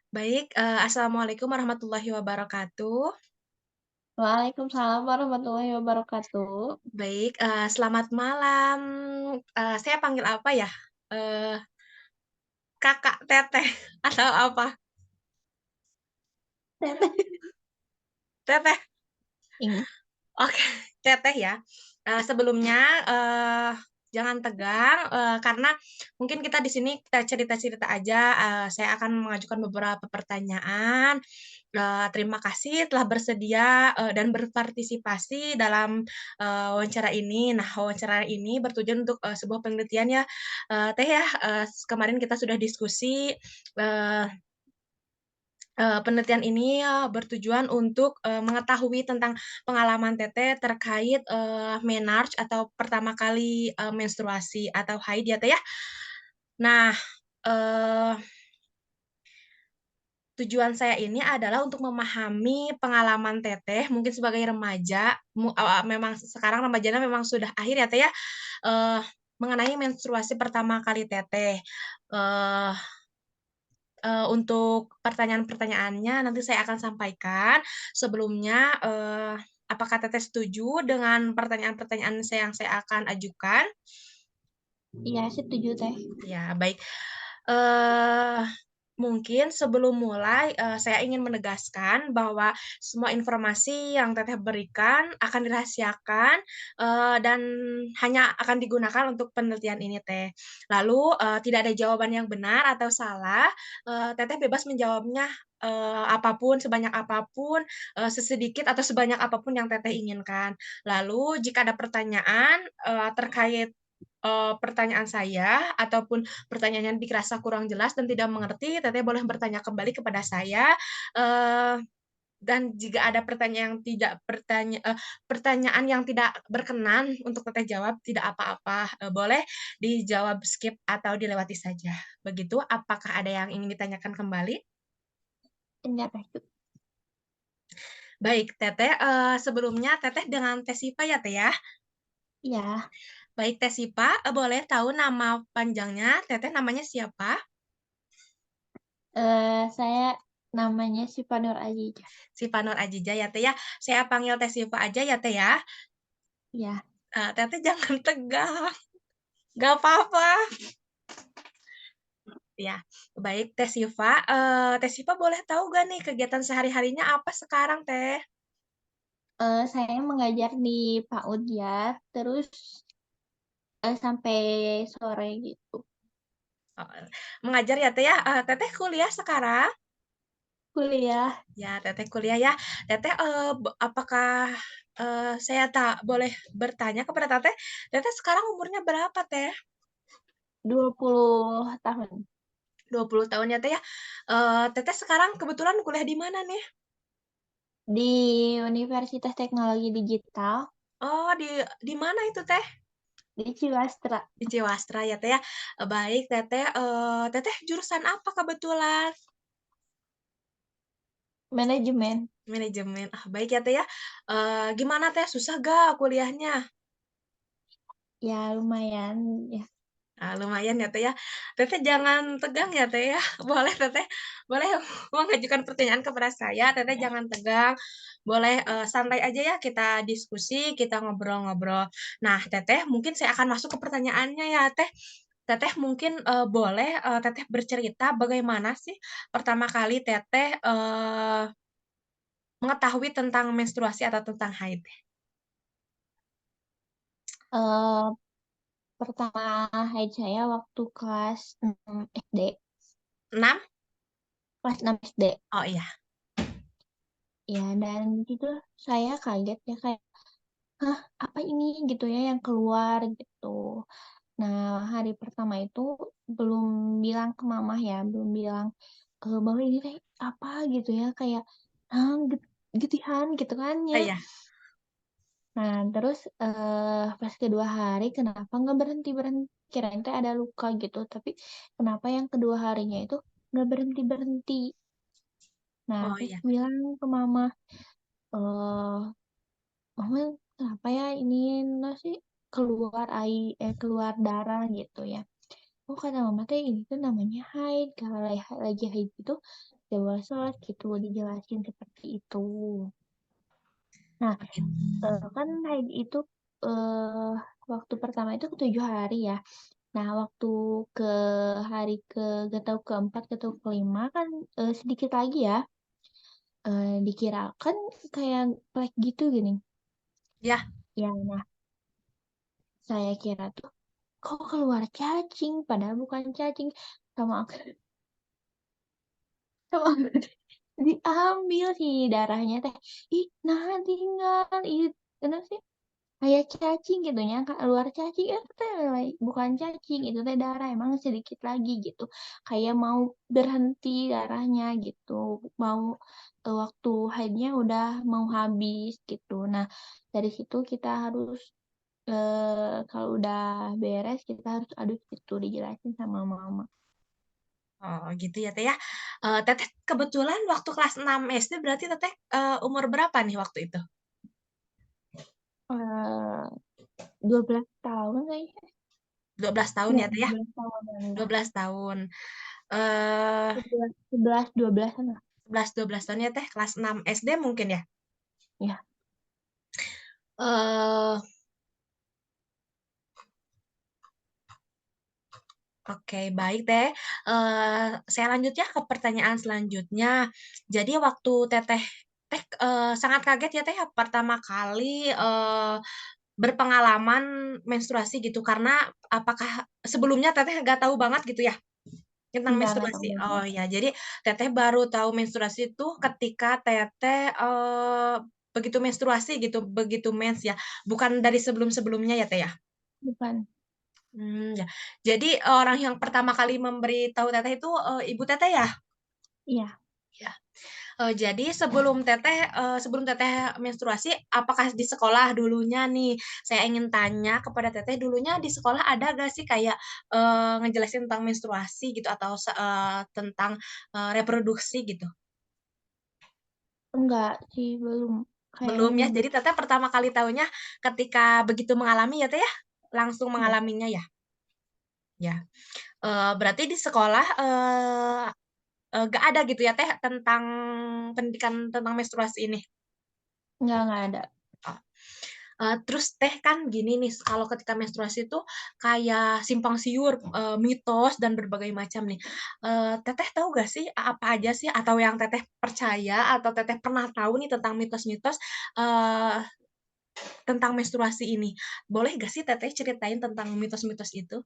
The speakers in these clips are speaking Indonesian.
Baik, assalamualaikum warahmatullahi wabarakatuh. Waalaikumsalam warahmatullahi wabarakatuh. Baik, selamat malam, saya panggil apa ya? Eee, Kakak, Teteh, atau apa? Teteh. Teteh? Ing Oke, Teteh ya. Sebelumnya, jangan tegang, karena mungkin kita di sini kita cerita-cerita aja, saya akan mengajukan beberapa pertanyaan. Terima kasih telah bersedia, dan berpartisipasi dalam, wawancara ini. Nah, wawancara ini bertujuan untuk, sebuah penelitian ya, Teh ya, kemarin kita sudah diskusi, eee penelitian ini, bertujuan untuk, mengetahui tentang pengalaman Teteh terkait, menarche atau pertama kali, menstruasi atau haid ya, Teh, ya. Nah, eee, tujuan saya ini adalah untuk memahami pengalaman Teteh mungkin sebagai remaja, memang sekarang remajanya memang sudah akhir ya, Teh, ya, eee, mengenai menstruasi pertama kali Teteh. Eee untuk pertanyaan-pertanyaannya nanti saya akan sampaikan. Sebelumnya, apakah Teteh setuju dengan pertanyaan-pertanyaan yang saya akan ajukan? Iya, setuju, Teh. Ya, baik. Eee, Mungkin sebelum mulai, saya ingin menegaskan bahwa semua informasi yang Teteh berikan akan dirahasiakan, dan hanya akan digunakan untuk penelitian ini, Teh. Lalu, tidak ada jawaban yang benar atau salah, Teteh bebas menjawabnya, apa sebanyak apapun, sesedikit atau sebanyak apapun yang Teteh inginkan. Lalu jika ada pertanyaan, terkait pertanyaan saya ataupun pertanyaan yang dirasa kurang jelas dan tidak mengerti, Teteh boleh bertanya kembali kepada saya, eee, dan jika ada pertanyaan yang tidak berkenan untuk Teteh jawab, tidak apa-apa, boleh dijawab skip atau dilewati saja. Begitu, apakah ada yang ingin ditanyakan kembali? Iya, Teh. Baik, Teteh, sebelumnya Teteh dengan Teh Sipa ya, Teh, ya? Iya, Baik, Teh Sipa, boleh tahu nama panjangnya Teteh namanya siapa? saya namanya Syifa Nur Azijah. Siva Nur Adjijah ya, Teh, ya. Saya panggil Teh Siva aja ya, Teh, ya. Iya, Teteh jangan tegang, nggak apa-apa. Ya, baik Teh Siva, Teh Siva boleh tahu nggak nih kegiatan sehari-harinya apa sekarang, Teh? saya mengajar di PAUD ya, terus, sampai sore gitu. Heeh, mengajar ya, Teh, ya. Teteh kuliah sekarang? Kuliah, Ya, Teteh kuliah ya. Teteh, apakah, saya boleh bertanya kepada Teteh, Teteh sekarang umurnya berapa, Teh? 20 tahun, 20 tahun ya, Teh, ya. Teteh sekarang kebetulan kuliah di mana nih? di Universitas Teknologi Digital Oh, di mana itu, Teh? di Cilastra, Di Ciwastra ya, Teh, ya. Baik Teteh, Teteh jurusan apa kebetulan? manajemen. Manajemen. Ah, baik ya, Teh, ya. Gimana Teh, susah nggak kuliahnya? Ya lumayan ya. Lumayan ya, Teh, ya. Teteh jangan tegang ya, Teh, ya. Boleh Teteh boleh mengajukan pertanyaan kepada saya, Teteh jangan tegang. Boleh, santai aja ya, kita diskusi, kita ngobrol-ngobrol. Nah, Teteh mungkin saya akan masuk ke pertanyaannya ya, Teh. Teteh mungkin, boleh, Teteh bercerita bagaimana sih pertama kali Teteh, mengetahui tentang menstruasi atau tentang haid? Eee, pertama haid saya waktu kelas 6 SD, 6? kelas 6 SD. Oh, iya. Ya, dan itu saya kaget ya kayak, "Hah, apa ini?" Gitu ya yang keluar gitu. Nah, hari pertama itu belum bilang ke mama ya, belum bilang, bahwa ini teh apa gitu ya, kayak, "Hah, getihan?" Gitu kan ya. Iya. Nah, terus, pas kedua hari kenapa nggak berhenti-berhenti, kirain teh ada luka gitu, tapi kenapa yang kedua harinya itu nggak berhenti-berhenti. Nah, Oh, terus iya. bilang ke mama, eee Mama, kenapa ya ini nasi keluar darah gitu ya. Oh kata mama teh ini tuh namanya haid, kalau lagi haid itu tidak boleh sholat gitu, dijelasin seperti itu. Nah, Oh, gitu. kan haid itu eh, waktu pertama itu 7 hari ya. Nah, waktu ke hari ke gak tahu keempat, gak tahu kelima kan sedikit lagi ya. Dikira kan kayak plek gitu gini. Ya, Ya, nah saya kira tuh kok keluar cacing, padahal bukan cacing. Sama aku, sama aku diambil sih darahnya teh. Ih, nah tinggal, ih, kenapa sih? Kayak cacing gitu nya, keluar cacing itu teh bukan cacing, itu teh darah emang sedikit lagi gitu. Kayak mau berhenti darahnya gitu. Mau waktu haidnya udah mau habis gitu. Nah, dari situ kita harus kalau udah beres kita harus aduk gitu, dijelasin sama mama. oh gitu ya Teh ya. Teteh kebetulan waktu kelas 6 SD berarti Teteh umur berapa nih waktu itu? Eh 12 tahun kayaknya. 12 tahun Ya, ya Teh ya? 12 tahunan dua ya. belas tahun. Eh 11, 12-an lah. 11-12 tahun ya Teh, kelas 6 SD mungkin ya? Ya, Eh Oke, baik Teh. Saya lanjut ya ke pertanyaan selanjutnya. Jadi waktu Teteh Teh sangat kaget ya Teh ya pertama kali berpengalaman menstruasi gitu karena apakah sebelumnya Teteh nggak tahu banget gitu ya tentang nggak tahu menstruasi? banget. Oh ya, jadi Teteh baru tahu menstruasi itu ketika Teteh begitu menstruasi gitu, begitu mens ya, bukan dari sebelum-sebelumnya ya Teh ya? Bukan. Ya. Jadi orang yang pertama kali memberitahu Teteh itu, ibu Teteh ya? Iya, Ya. Jadi sebelum Teteh menstruasi, apakah di sekolah dulunya nih, saya ingin tanya kepada Teteh, dulunya di sekolah ada nggak sih kayak, ngejelasin tentang menstruasi gitu atau tentang, reproduksi gitu? enggak sih, belum. Kayaknya Belum ya? belum. Jadi Teteh pertama kali tahunya ketika begitu mengalami ya Teh ya? Langsung Ya, mengalaminya ya? Ya. Berarti di sekolah, nggak ada gitu ya Teh tentang pendidikan tentang menstruasi ini? nggak ada. Oh, terus Teh kan gini nih, kalau ketika menstruasi itu kayak simpang siur, mitos dan berbagai macam nih. Teteh tahu nggak sih apa aja sih atau yang Teteh percaya atau Teteh pernah tahu nih tentang mitos-mitos, eee, tentang menstruasi ini? Boleh nggak sih Teteh ceritain tentang mitos-mitos itu?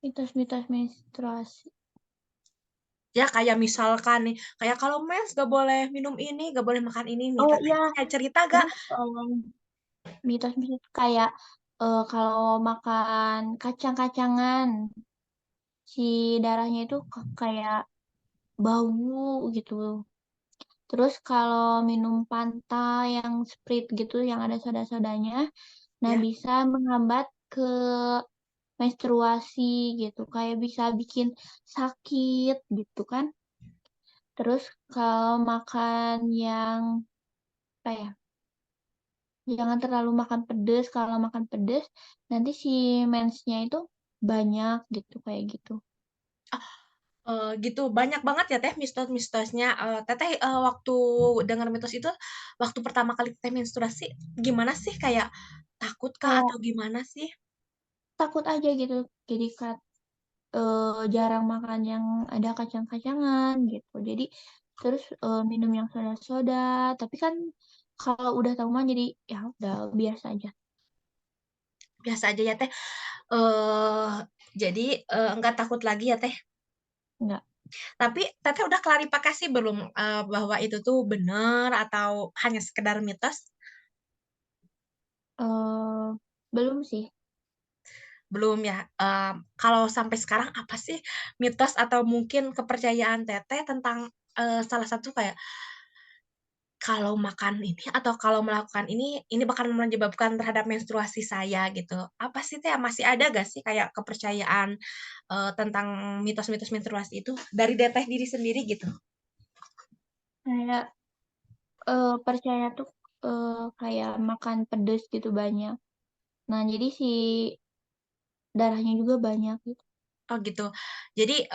Mitos-mitos menstruasi. Ya kayak misalkan nih, kayak kalau mens nggak boleh minum ini, nggak boleh makan ini nih. Oh Teteh iya, punya cerita nggak? ini mitos-mitos kayak kalau makan kacang-kacangan, si darahnya itu kayak bau gitu. Terus kalau minum Fanta yang Sprite gitu, yang ada soda-sodanya, nah Ya. bisa menghambat ke menstruasi gitu, kayak bisa bikin sakit gitu kan. Terus kalau makan yang apa ya? Jangan terlalu makan pedes. Kalau makan pedes, nanti si mensnya itu banyak gitu kayak gitu. Gitu, banyak banget ya Teh mitos-mitosnya, Teteh, waktu dengar mitos itu, waktu pertama kali Teteh menstruasi, gimana sih? Kayak takut kah Kayak atau gimana sih? takut aja gitu. Jadi jarang makan yang ada kacang-kacangan gitu. Jadi terus minum yang soda-soda. Tapi kan kalau udah tahu mah jadi ya udah biasa aja. Biasa aja ya Teh, eee, jadi, enggak takut lagi ya Teh? Enggak. Tapi Teteh udah klarifikasi belum, bahwa itu tuh bener atau hanya sekedar mitos? eh Belum sih. Belum ya? Kalau sampai sekarang apa sih mitos atau mungkin kepercayaan Teteh tentang, salah satu kayak kalau makan ini atau kalau melakukan ini bakal menyebabkan terhadap menstruasi saya gitu. Apa sih Teh, masih ada gak sih kayak kepercayaan, tentang mitos-mitos menstruasi itu dari Teteh diri sendiri gitu? Kayak percaya tuh kayak makan pedes gitu banyak. Nah, jadi si darahnya juga banyak gitu. Oh gitu. Jadi,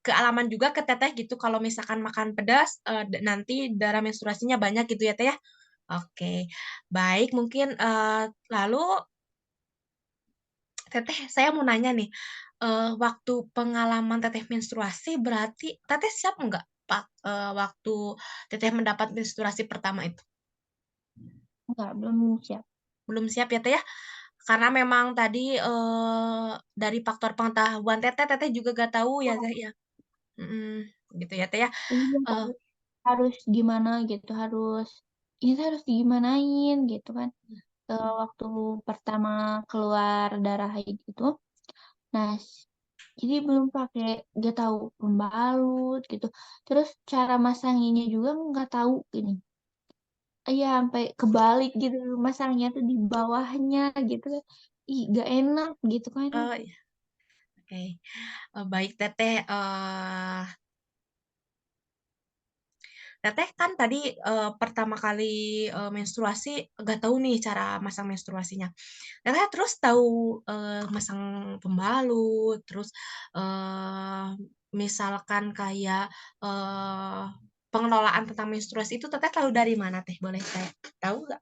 kealaman juga ke Teteh gitu kalau misalkan makan pedas, nanti darah menstruasinya banyak gitu ya, Teh, ya? Oke, baik mungkin, lalu Teteh saya mau nanya nih, waktu pengalaman Teteh menstruasi berarti Teteh siap nggak waktu Teteh mendapat menstruasi pertama itu? Enggak, belum siap. Belum siap ya, Teh, ya? Karena memang tadi, dari faktor pengetahuan Teteh, Teteh juga nggak tahu ya, Teh, ya? Mhm, gitu ya, Teh, ya? Iya, Eee, harus gimana gitu, ini tuh harus digimanain gitu kan. Waktu pertama keluar darah haid itu, nah jadi belum pakai, nggak tahu pembalut gitu, terus cara masanginnya juga nggak tahu gini. Iya, sampai kebalik gitu, masangnya tuh di bawahnya gitu kan. Ih, nggak enak gitu kan. iya, oke. Baik Teteh, Teteh kan tadi, pertama kali, menstruasi nggak tahu nih cara masang menstruasinya. Teteh terus tahu, masang pembalut, terus, misalkan kayak, pengelolaan tentang menstruasi itu Teteh tahu dari mana Teh? Boleh saya tahu nggak?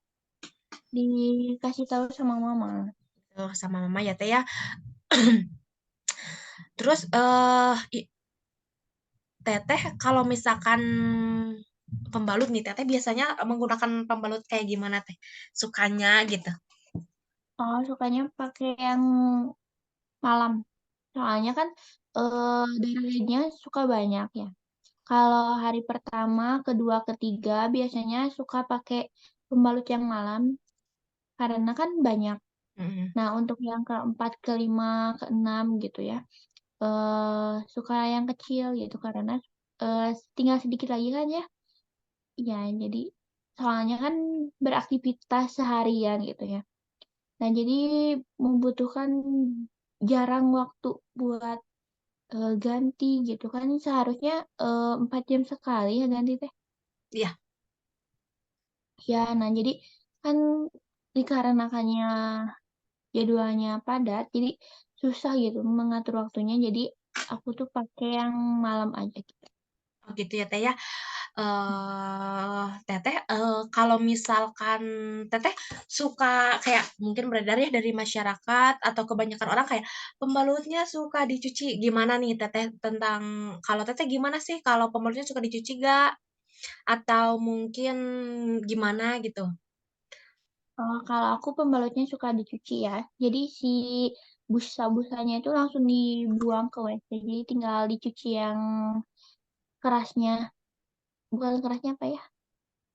Dikasih tahu sama mama. Oh, sama Mama ya Teh ya. Terus, Teteh kalau misalkan pembalut nih, Teteh biasanya menggunakan pembalut kayak gimana Teh? Sukanya gitu? Oh, sukanya pakai yang malam. Soalnya kan, darah haidnya suka banyak ya. Kalau hari pertama, kedua, ketiga biasanya suka pakai pembalut yang malam, karena kan banyak. Mhm. Nah, untuk yang keempat, kelima, keenam gitu ya, suka yang kecil gitu karena, tinggal sedikit lagi kan ya. Iya, jadi soalnya kan beraktivitas seharian gitu ya. Nah, jadi membutuhkan jarang waktu buat, ganti gitu kan seharusnya, 4 jam sekali ya ganti teh. Iya. Ya, nah jadi kan dikarenakannya jadwalnya padat, jadi susah gitu mengatur waktunya, jadi aku tuh pakai yang malam aja gitu. Oh gitu ya Teh ya. Teteh, kalau misalkan Teteh suka kayak mungkin beredar ya dari masyarakat atau kebanyakan orang kayak pembalutnya suka dicuci, gimana nih Teteh tentang kalau Teteh gimana sih kalau pembalutnya suka dicuci nggak? Atau mungkin gimana gitu? Kalau aku pembalutnya suka dicuci ya, jadi si busa-busanya itu langsung dibuang ke WC, jadi tinggal dicuci yang kerasnya, bukan kerasnya apa ya,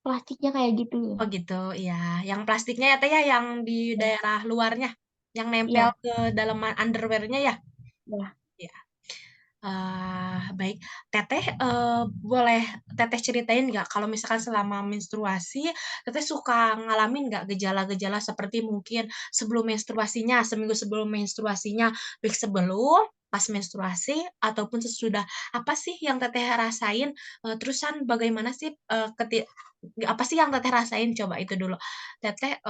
plastiknya kayak gitu. Oh gitu, iya. Yang plastiknya ya Teh ya, yang di Ya, daerah luarnya, yang nempel iya, ke dalaman underwear-nya ya? iya. Iya. Baik. Teteh, boleh Teteh ceritain nggak kalau misalkan selama menstruasi, Teteh suka ngalamin nggak gejala-gejala seperti mungkin sebelum menstruasinya, seminggu sebelum menstruasinya, baik sebelum, pas menstruasi, ataupun sesudah. Apa sih yang Teteh rasain? Terusan bagaimana sih, apa sih yang Teteh rasain? Coba itu dulu. Teteh,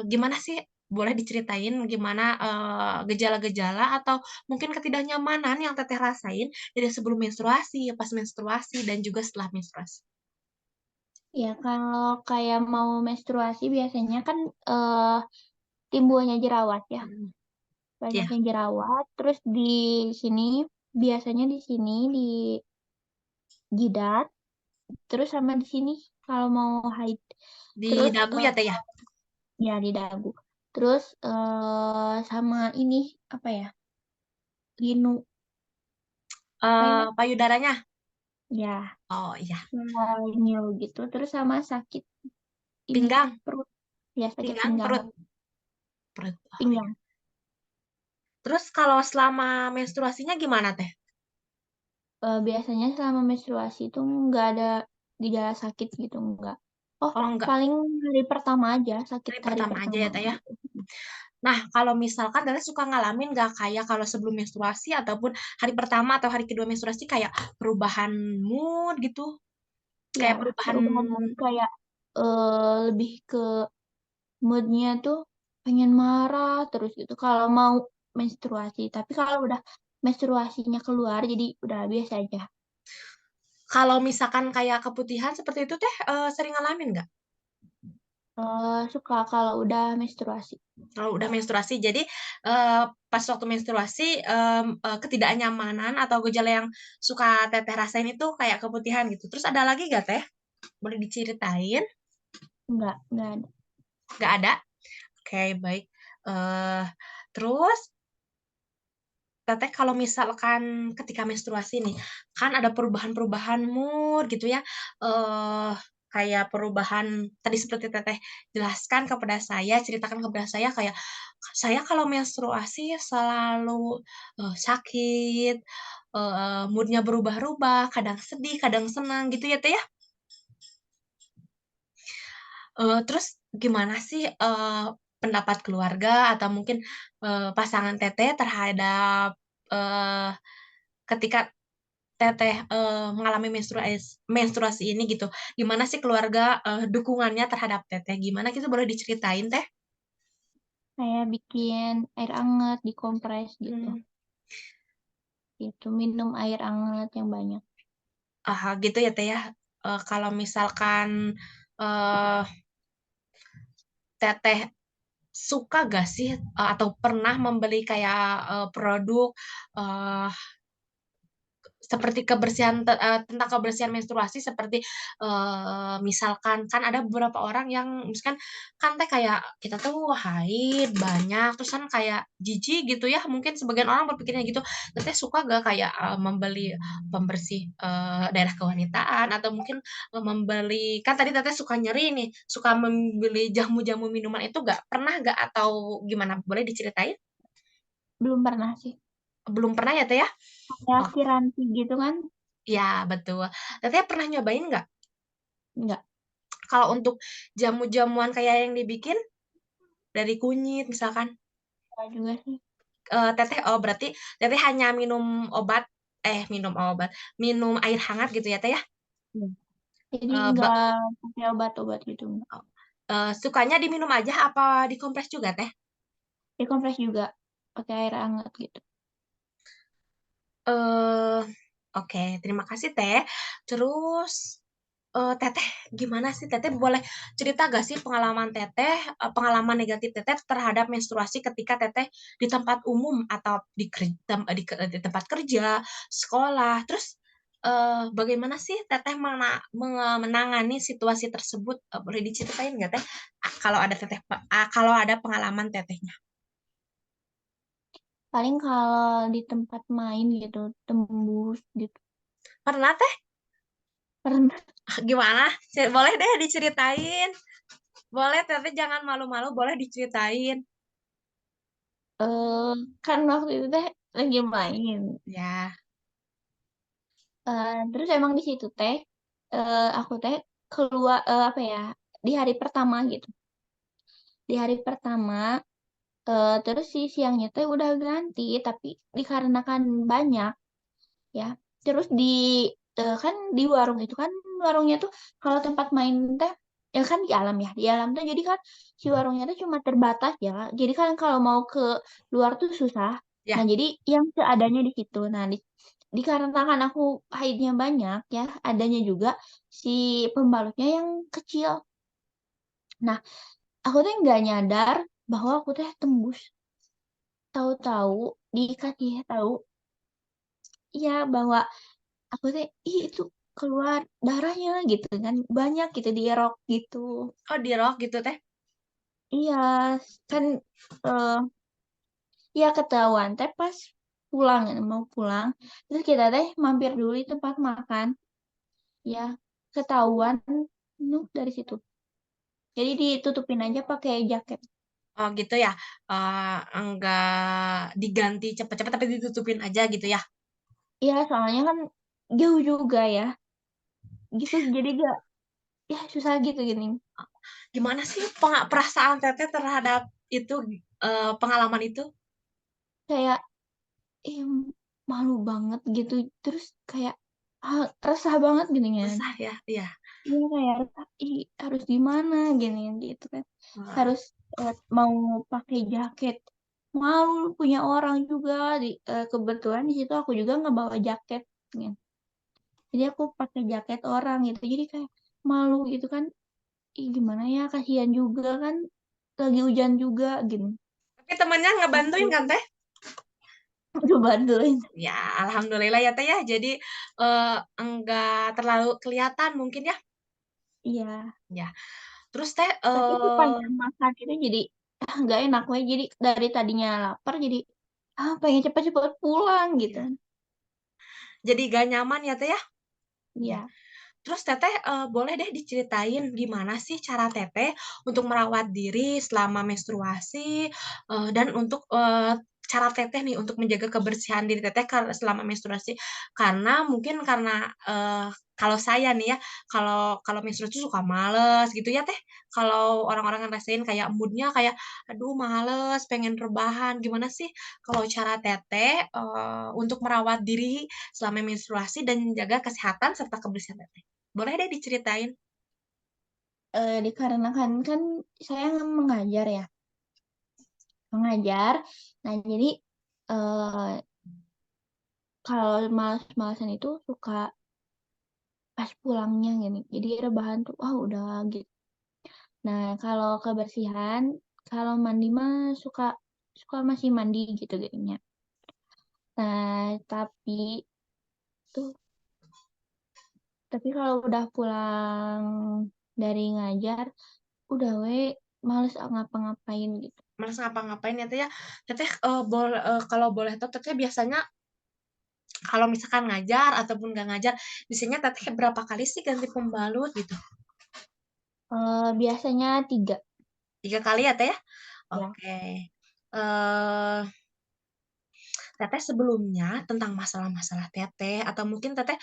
gimana sih? Boleh diceritain gimana, gejala-gejala atau mungkin ketidaknyamanan yang Teteh rasain dari sebelum menstruasi, pas menstruasi, dan juga setelah menstruasi? Ya, kalau kayak mau menstruasi biasanya kan, eee, timbulnya jerawat ya, Mhm. Iya, banyaknya jerawat, terus di sini, biasanya di sini, di jidat, terus sama di sini kalau mau haid. di Terus, dagu ya, Teh, ya? ya di dagu. Terus, sama ini, apa ya, linu, apa itu? Payudaranya? Ya, Oh, iya. nyel gitu, terus sama sakit ini, Pinggang? perut, ya sakit Pinggang, pinggang, perut? Perut, oh, iya. pinggang. Terus kalau selama menstruasinya gimana, Teh? Biasanya selama menstruasi itu nggak ada gejala sakit gitu, enggak. Oh, Oh, enggak, paling hari pertama aja, sakit hari hari pertama aja pertama ya, Teh, ya? gitu. Nah, kalau misalkan Teteh suka ngalamin nggak kayak kalau sebelum menstruasi ataupun hari pertama atau hari kedua menstruasi kayak perubahan mood gitu? Ya, Kayak perubahan perubahan mood kayak, lebih ke mood-nya tuh pengen marah terus gitu kalau mau menstruasi, tapi kalau udah menstruasinya keluar, jadi udah biasa aja. Kalau misalkan kayak keputihan seperti itu Teh, sering ngalamin nggak? Suka kalau udah menstruasi. Kalau udah menstruasi jadi, pas waktu menstruasi, ketidaknyamanan atau gejala yang suka Teteh rasain itu kayak keputihan gitu. Terus ada lagi nggak Teh? Boleh diceritain? Nggak ada. Nggak ada? Oke, baik. Eee, terus Teteh kalau misalkan ketika menstruasi nih, kan ada perubahan-perubahan mood gitu ya, eee, kayak perubahan tadi seperti Teteh jelaskan kepada saya, ceritakan kepada saya kayak, saya kalau menstruasi selalu, sakit, mood-nya berubah-ubah, kadang sedih, kadang senang gitu ya, Teh, ya? Terus gimana sih, pendapat keluarga atau mungkin, pasangan Teteh terhadap, eee, ketika Teteh, mengalami menstruasi ini gitu, gimana sih keluarga, dukungannya terhadap Teteh, gimana gitu boleh diceritain, Teh? Kayak bikin air anget, dikompres gitu. Mmm, Gitu, minum air anget yang banyak. gitu ya, Teh, ya? Kalau misalkan, eee, Teteh suka nggak sih, atau pernah membeli kayak, produk, eee seperti tentang kebersihan menstruasi seperti, misalkan kan ada beberapa orang yang misalkan kan Teh kayak kita tuh haid banyak, terus kan kayak jijik gitu ya, mungkin sebagian orang berpikirnya gitu. Teteh suka nggak kayak, membeli pembersih, daerah kewanitaan atau mungkin, membeli kan tadi Teteh suka nyeri nih, suka membeli jamu-jamu minuman itu nggak? Pernah nggak atau gimana? Boleh diceritain? Belum pernah sih. Belum pernah ya, Teh, ya? Kayak Oh, Kiranti gitu kan, iya betul. Teteh pernah nyobain nggak? nggak. Kalau untuk jamu-jamuan kayak yang dibikin dari kunyit misalkan, Nggak juga sih. Teteh berarti Teteh hanya minum obat, minum air hangat gitu ya, Teh, ya? Iya. Jadi Eee, ba nggak pakai obat-obat gitu, nggak. oh, sukanya diminum aja apa dikompres juga, Teh? Dikompres juga, pakai air hangat gitu. Eee, oke, terima kasih, Teh. Terus, Teteh gimana sih? Teteh boleh cerita nggak sih pengalaman Teteh, pengalaman negatif Teteh terhadap menstruasi ketika Teteh di tempat umum atau di tempat kerja, sekolah, terus, bagaimana sih Teteh menangani situasi tersebut? Boleh diceritain nggak, Teh? Kalau ada pengalaman Tetehnya? Paling kalau di tempat main gitu, tembus gitu. Pernah, Teh? Pernah, Gimana? Boleh deh diceritain. Boleh, tapi jangan malu-malu, boleh diceritain. eee, kan waktu itu teh lagi main, Ya, terus emang di situ teh, aku teh keluar apa ya, di hari pertama gitu. Di hari pertama, terus si siangnya teh udah ganti, tapi dikarenakan banyak ya, terus kan di warung itu kan, warungnya tuh kalau tempat main teh, ya kan di alam tuh jadi kan si warungnya tuh cuma terbatas ya, Kak. Jadi kan kalau mau ke luar tuh susah. ya. Nah, jadi yang seadanya di situ. Nah, dikarenakan aku haidnya banyak ya, adanya juga si pembalutnya yang kecil. Nah, aku tuh nggak nyadar bahwa aku teh tembus. Tahu-tahu dikasih tahu iya, bahwa aku teh, "Ih, itu keluar darahnya," gitu kan, banyak gitu di rok gitu. Oh, di rok gitu, Teh? Iya, kan, eee, ya ketahuan teh pas pulang, mau pulang, terus kita teh mampir dulu di tempat makan, ya ketahuan nuh dari situ. Jadi ditutupin aja pakai jaket. Oh, gitu ya? Enggak diganti cepet-cepet, tapi ditutupin aja gitu ya? Iya, soalnya kan jauh juga ya, gitu, jadi gak ya susah gitu gini. Gimana sih perasaan Teteh terhadap itu, pengalaman itu? Kayak, ih, malu banget gitu, terus kayak, resah banget gini kan. Resah ya? Iya. Iya, kayak resah, "Ih, harus gimana?" Gini gitu kan. Wah, Harus, mau pakai jaket. malu punya orang juga kebetulan di situ aku juga nggak bawa jaket, gitu. Jadi aku pakai jaket orang gitu, jadi kayak malu gitu kan, ih gimana ya, kasihan juga kan, lagi hujan juga gini. Tapi temannya ngebantuin kan Teh? Aduh bantuin. Ya, alhamdulillah ya Teh ya. Jadi enggak terlalu kelihatan mungkin ya. Iya, Ya. Terus Teh tapi sepanjang makan itu jadi, nggak enak we, jadi dari tadinya lapar jadi, pengen cepet-cepet pulang gitu. ya, jadi gak nyaman ya Teh ya. Ya. Iya, Terus Teteh boleh deh diceritain gimana sih cara Teteh untuk merawat diri selama menstruasi dan untuk cara Teteh nih untuk menjaga kebersihan diri Teteh selama menstruasi. Karena mungkin karena kalau saya nih ya, kalau kalau menstruasi suka males gitu ya Teh. Kalau orang-orang ngerasain kayak moodnya kayak aduh males, pengen rebahan. Gimana sih kalau cara Teteh untuk merawat diri selama menstruasi dan menjaga kesehatan serta kebersihan Teteh? Boleh deh diceritain. dikarenakan kan saya mengajar ya, mengajar. Nah jadi, eee, kalau males-malesan itu suka pas pulangnya gini, jadi rebahan tuh, udah gitu. Nah kalau kebersihan, kalau mandi mah suka suka masih mandi gitu jadinya. Nah tuh tapi kalau udah pulang dari ngajar, udah males ngapa-ngapain gitu. Males ngapa-ngapain ya Teh ya. Teteh kalau boleh tahu Teteh biasanya kalau misalkan ngajar ataupun nggak ngajar, biasanya Teteh berapa kali sih ganti pembalut gitu? Biasanya 3 Tiga kali ya Teh ya? ya. Oke. Eh Teteh sebelumnya tentang masalah-masalah Teteh atau mungkin Teteh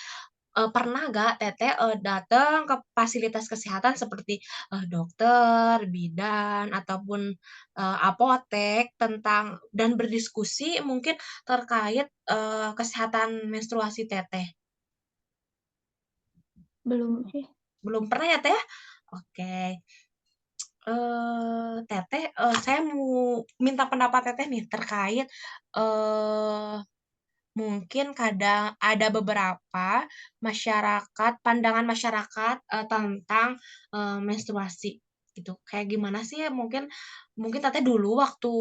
pernah nggak Teteh datang ke fasilitas kesehatan seperti dokter, bidan, ataupun apotek tentang dan berdiskusi mungkin terkait kesehatan menstruasi Teteh? Belum sih. Belum pernah ya Teh? Ya? Oke. Teteh, saya mau minta pendapat Teteh nih terkait eh mungkin kadang ada beberapa pandangan masyarakat, tentang, menstruasi gitu. Kayak gimana sih ya mungkin mungkin Teteh dulu waktu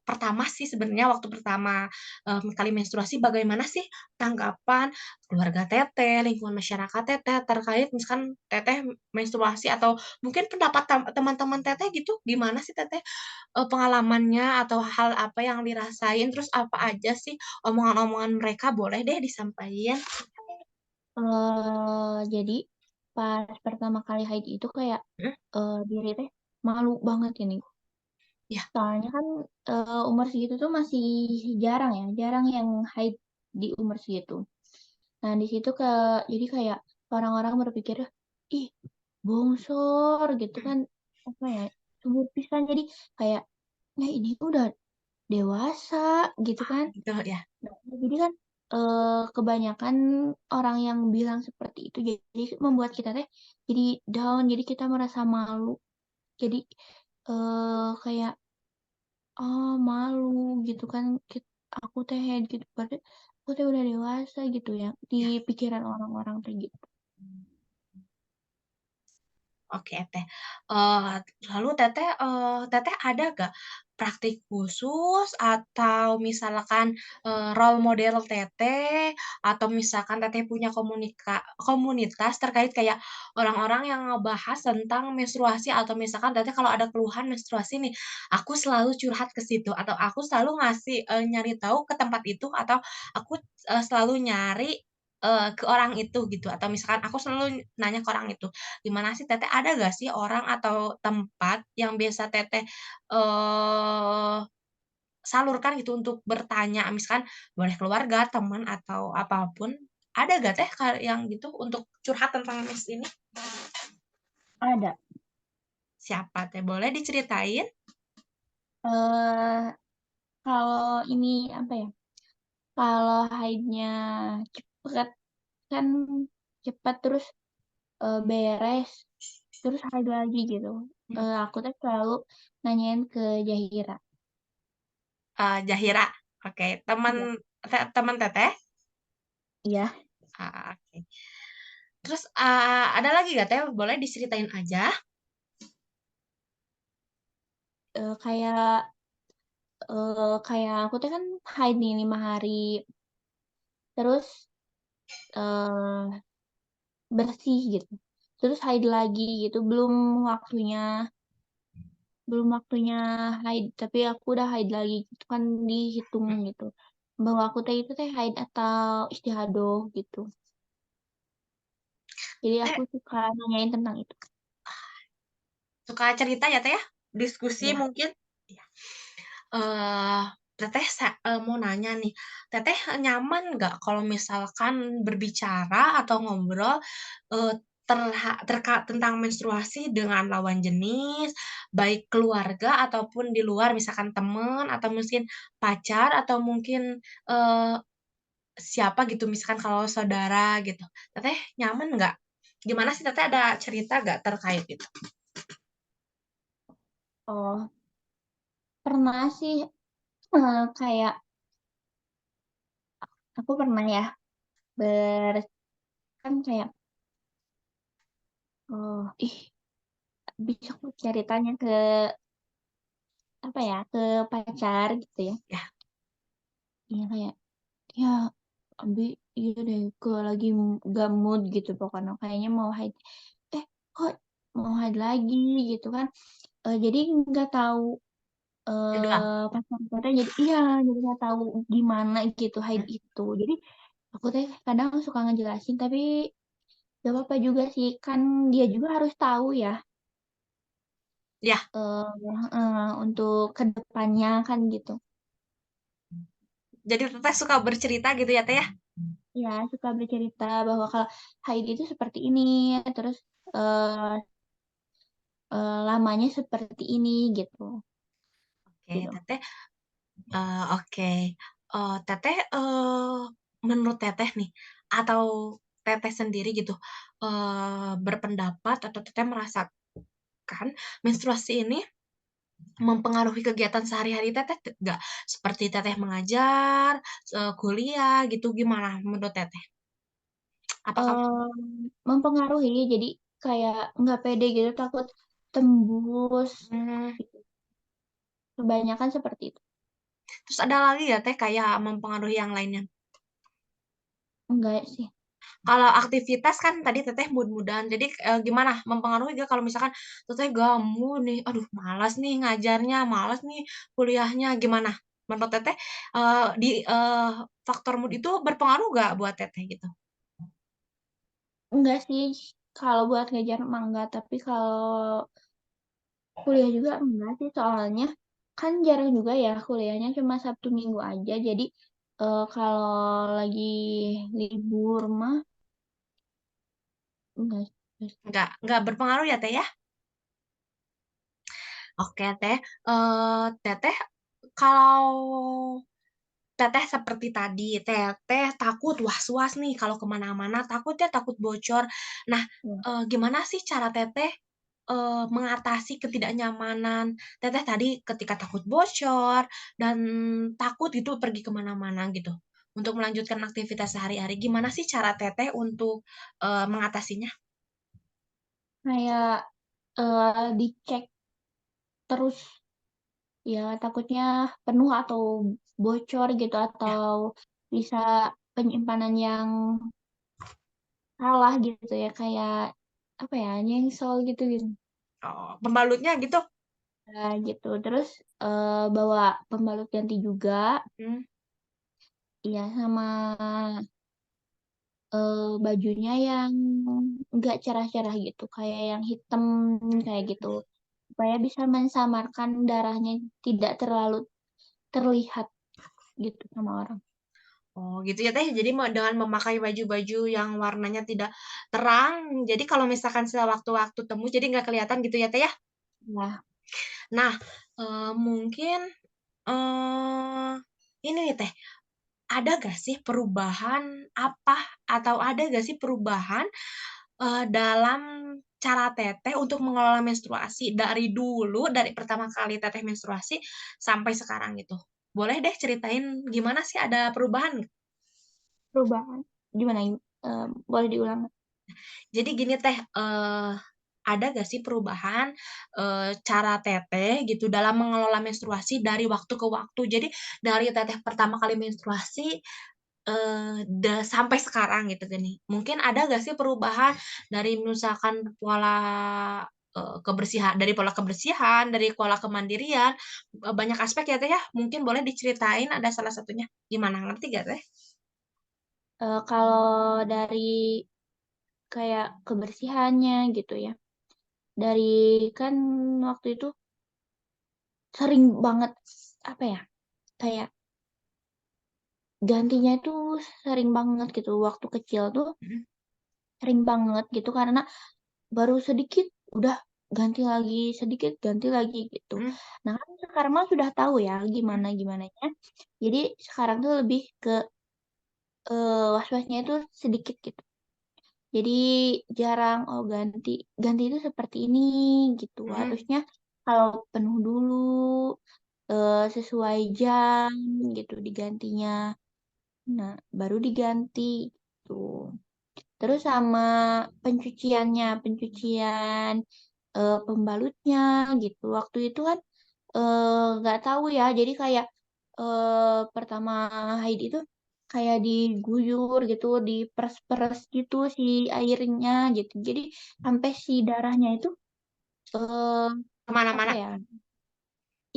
pertama sih sebenarnya waktu pertama, kali menstruasi bagaimana sih tanggapan keluarga Teteh, lingkungan masyarakat Teteh, terkait misalkan Teteh menstruasi atau mungkin pendapat teman-teman Teteh gitu, gimana sih Teteh? Pengalamannya atau hal apa yang dirasain, terus apa aja sih omongan-omongan mereka boleh deh disampaikan. Jadi pas pertama kali haid itu kayak, Mhm, diri teh malu banget ini. iya, Soalnya kan, umur segitu tuh masih jarang ya, jarang yang haid di umur segitu. Nah di situ jadi kayak orang-orang berpikir, "Ih bongsor," gitu kan, apa ya, sumir pisan. Jadi kayak, "Ya ini tuh udah dewasa," gitu kan. gitu ya. Nah, jadi kan, kebanyakan orang yang bilang seperti itu jadi membuat kita teh jadi down, jadi kita merasa malu. Jadi, kayak, malu gitu kan, aku teh gitu, padahal aku teh udah dewasa gitu ya, di Ya. pikiran orang-orang teh gitu. Oke Teh, lalu Teteh, Teteh ada gak praktik khusus atau misalkan, role model Teteh, atau misalkan Teteh punya komunitas terkait kayak orang-orang yang ngebahas tentang menstruasi atau misalkan Teteh kalau ada keluhan menstruasi nih, aku selalu curhat ke situ atau aku selalu ngasih nyari tahu ke tempat itu atau aku, selalu nyari, ke orang itu gitu atau misalkan aku selalu nanya ke orang itu. Gimana sih Teteh, ada nggak sih orang atau tempat yang biasa Teteh, salurkan gitu untuk bertanya, misalkan boleh keluarga, teman, atau apapun, ada nggak Teh yang gitu untuk curhat tentang ini? Ada, Siapa Teh? Boleh diceritain? eee, kalau ini apa ya, kalau haidnya cepet kan cepet terus, beres, terus haid lagi gitu, Mhm. aku tuh selalu nanyain ke Zahira. Zahira, oke. Teman Iya. teman Teteh? Iya, Oke. Terus, ada lagi nggak Teh? Boleh diceritain aja? kayak, kayak aku tuh kan haid nih 5 hari, terus, eee, bersih gitu, terus haid lagi gitu, belum waktunya haid, tapi aku udah haid lagi gitu kan dihitung Mhm. gitu, bahwa aku teh itu teh haid atau istihadoh gitu. Jadi Teteh aku suka nanyain tentang itu. suka cerita ya Teh ya? Diskusi Iya. mungkin? Iya. Eee, Teteh mau nanya nih, Teteh nyaman nggak kalau misalkan berbicara atau ngobrol, eee, tentang menstruasi dengan lawan jenis, baik keluarga ataupun di luar, misalkan temen atau mungkin pacar atau mungkin, eee, siapa gitu, misalkan kalau saudara gitu. Teteh nyaman nggak? Gimana sih Teteh ada cerita nggak terkait itu? Oh, pernah sih, kayak aku pernah ya ber kan kayak, ih, bisa aku ceritanya ke, apa ya, ke pacar gitu ya. Ya, Iya kayak, "Ya, Abi, iya deh lagi nggak mood," gitu pokoknya, kayaknya mau haid. Eh, kok mau haid lagi gitu kan. Jadi nggak tahu, jadwal? pacar aku teh jadi nggak tahu gimana gitu haid Mhm, itu. Jadi aku teh kadang suka ngejelasin, tapi gak apa-apa juga sih, kan dia juga harus tahu ya, iya. untuk ke depannya kan gitu. Jadi Teteh suka bercerita gitu ya, Teh, ya? Iya, suka bercerita bahwa kalau haid itu seperti ini, terus, eee lamanya seperti ini gitu, Oke, gitu. Teteh oke. Teteh, menurut Teteh nih, atau Teteh sendiri gitu, berpendapat atau Teteh merasakan menstruasi ini mempengaruhi kegiatan sehari-hari Teteh nggak? Seperti Teteh mengajar, kuliah gitu, gimana menurut Teteh? Apakah Mempengaruhi, jadi kayak nggak pede gitu, takut tembus, mmm, gitu. Kebanyakan seperti itu. terus ada lagi ya Teh kayak mempengaruhi yang lainnya? Enggak sih. Kalau aktivitas kan tadi Teteh mood-mood-an, jadi, gimana mempengaruhi nggak kalau misalkan Teteh gak mood nih, "Aduh malas nih ngajarnya, malas nih kuliahnya," gimana? Menurut Teteh, faktor mood itu berpengaruh nggak buat Teteh gitu? Enggak sih, kalau buat ngejar mah enggak, tapi kalau kuliah juga enggak sih, soalnya kan jarang juga ya kuliahnya cuma Sabtu Minggu aja, jadi, kalau lagi libur mah enggak sih. Nggak berpengaruh ya Teh ya? Oke Teh, Teteh kalau Teteh seperti tadi, Teteh takut was-was nih kalau ke mana-mana, takutnya takut bocor. Nah, Iya. gimana sih cara Teteh, mengatasi ketidaknyamanan Teteh tadi ketika takut bocor dan takut gitu pergi ke mana-mana gitu, untuk melanjutkan aktivitas sehari-hari, gimana sih cara Teteh untuk, mengatasinya? Kayak, dicek terus, ya takutnya penuh atau bocor gitu, Ya, atau bisa penyimpanan yang salah gitu ya, kayak, apa ya, nyengsel gitu gitu. oh, pembalutnya gitu? Gitu. Terus, bawa pembalut ganti juga, Mmm, iya, sama, bajunya yang nggak cerah-cerah gitu, kayak yang hitam kayak gitu, supaya bisa mensamarkan darahnya tidak terlalu terlihat gitu sama orang. oh gitu ya Teh, jadi dengan memakai baju-baju yang warnanya tidak terang, jadi kalau misalkan sewaktu-waktu temu jadi nggak kelihatan gitu ya Teh ya? Iya. Nah, mungkin, eee, ini nih Teh, ada nggak sih perubahan apa atau ada nggak sih perubahan, dalam cara Teteh untuk mengelola menstruasi dari dulu, dari pertama kali Teteh menstruasi sampai sekarang gitu? Boleh deh ceritain gimana sih ada perubahan nggak? Perubahan gimana yuk? Boleh diulang nggak? Jadi gini Teh, ada gak sih perubahan, cara Teteh gitu dalam mengelola menstruasi dari waktu ke waktu? Jadi dari Teteh pertama kali menstruasi, sampai sekarang gitu gini, mungkin ada gak sih perubahan dari misalkan pola kebersihan, dari pola kemandirian, banyak aspek ya Teh ya, mungkin boleh diceritain ada salah satunya, gimana ngerti gak Teh? Kalau dari kayak kebersihannya gitu ya, dari kan waktu itu sering banget, apa ya, kayak gantinya itu sering banget gitu, waktu kecil tuh Mhm, sering banget gitu karena baru sedikit udah ganti lagi, sedikit ganti lagi gitu. mhm, Nah kan sekarang mah sudah tahu ya mhm, gimana-gimananya. Jadi sekarang tuh lebih ke was-wasnya itu sedikit gitu. Jadi jarang, oh ganti ganti itu seperti ini gitu. mhm. Harusnya kalau penuh dulu, sesuai jam gitu digantinya. Nah, baru diganti gitu. Terus sama pencuciannya, pencucian, pembalutnya gitu. Waktu itu kan, nggak tahu ya, jadi kayak, pertama haid itu kayak diguyur gitu, diperes-peres gitu si airnya gitu. Jadi sampai si darahnya itu, eee, Kemana apa mana-mana? ya,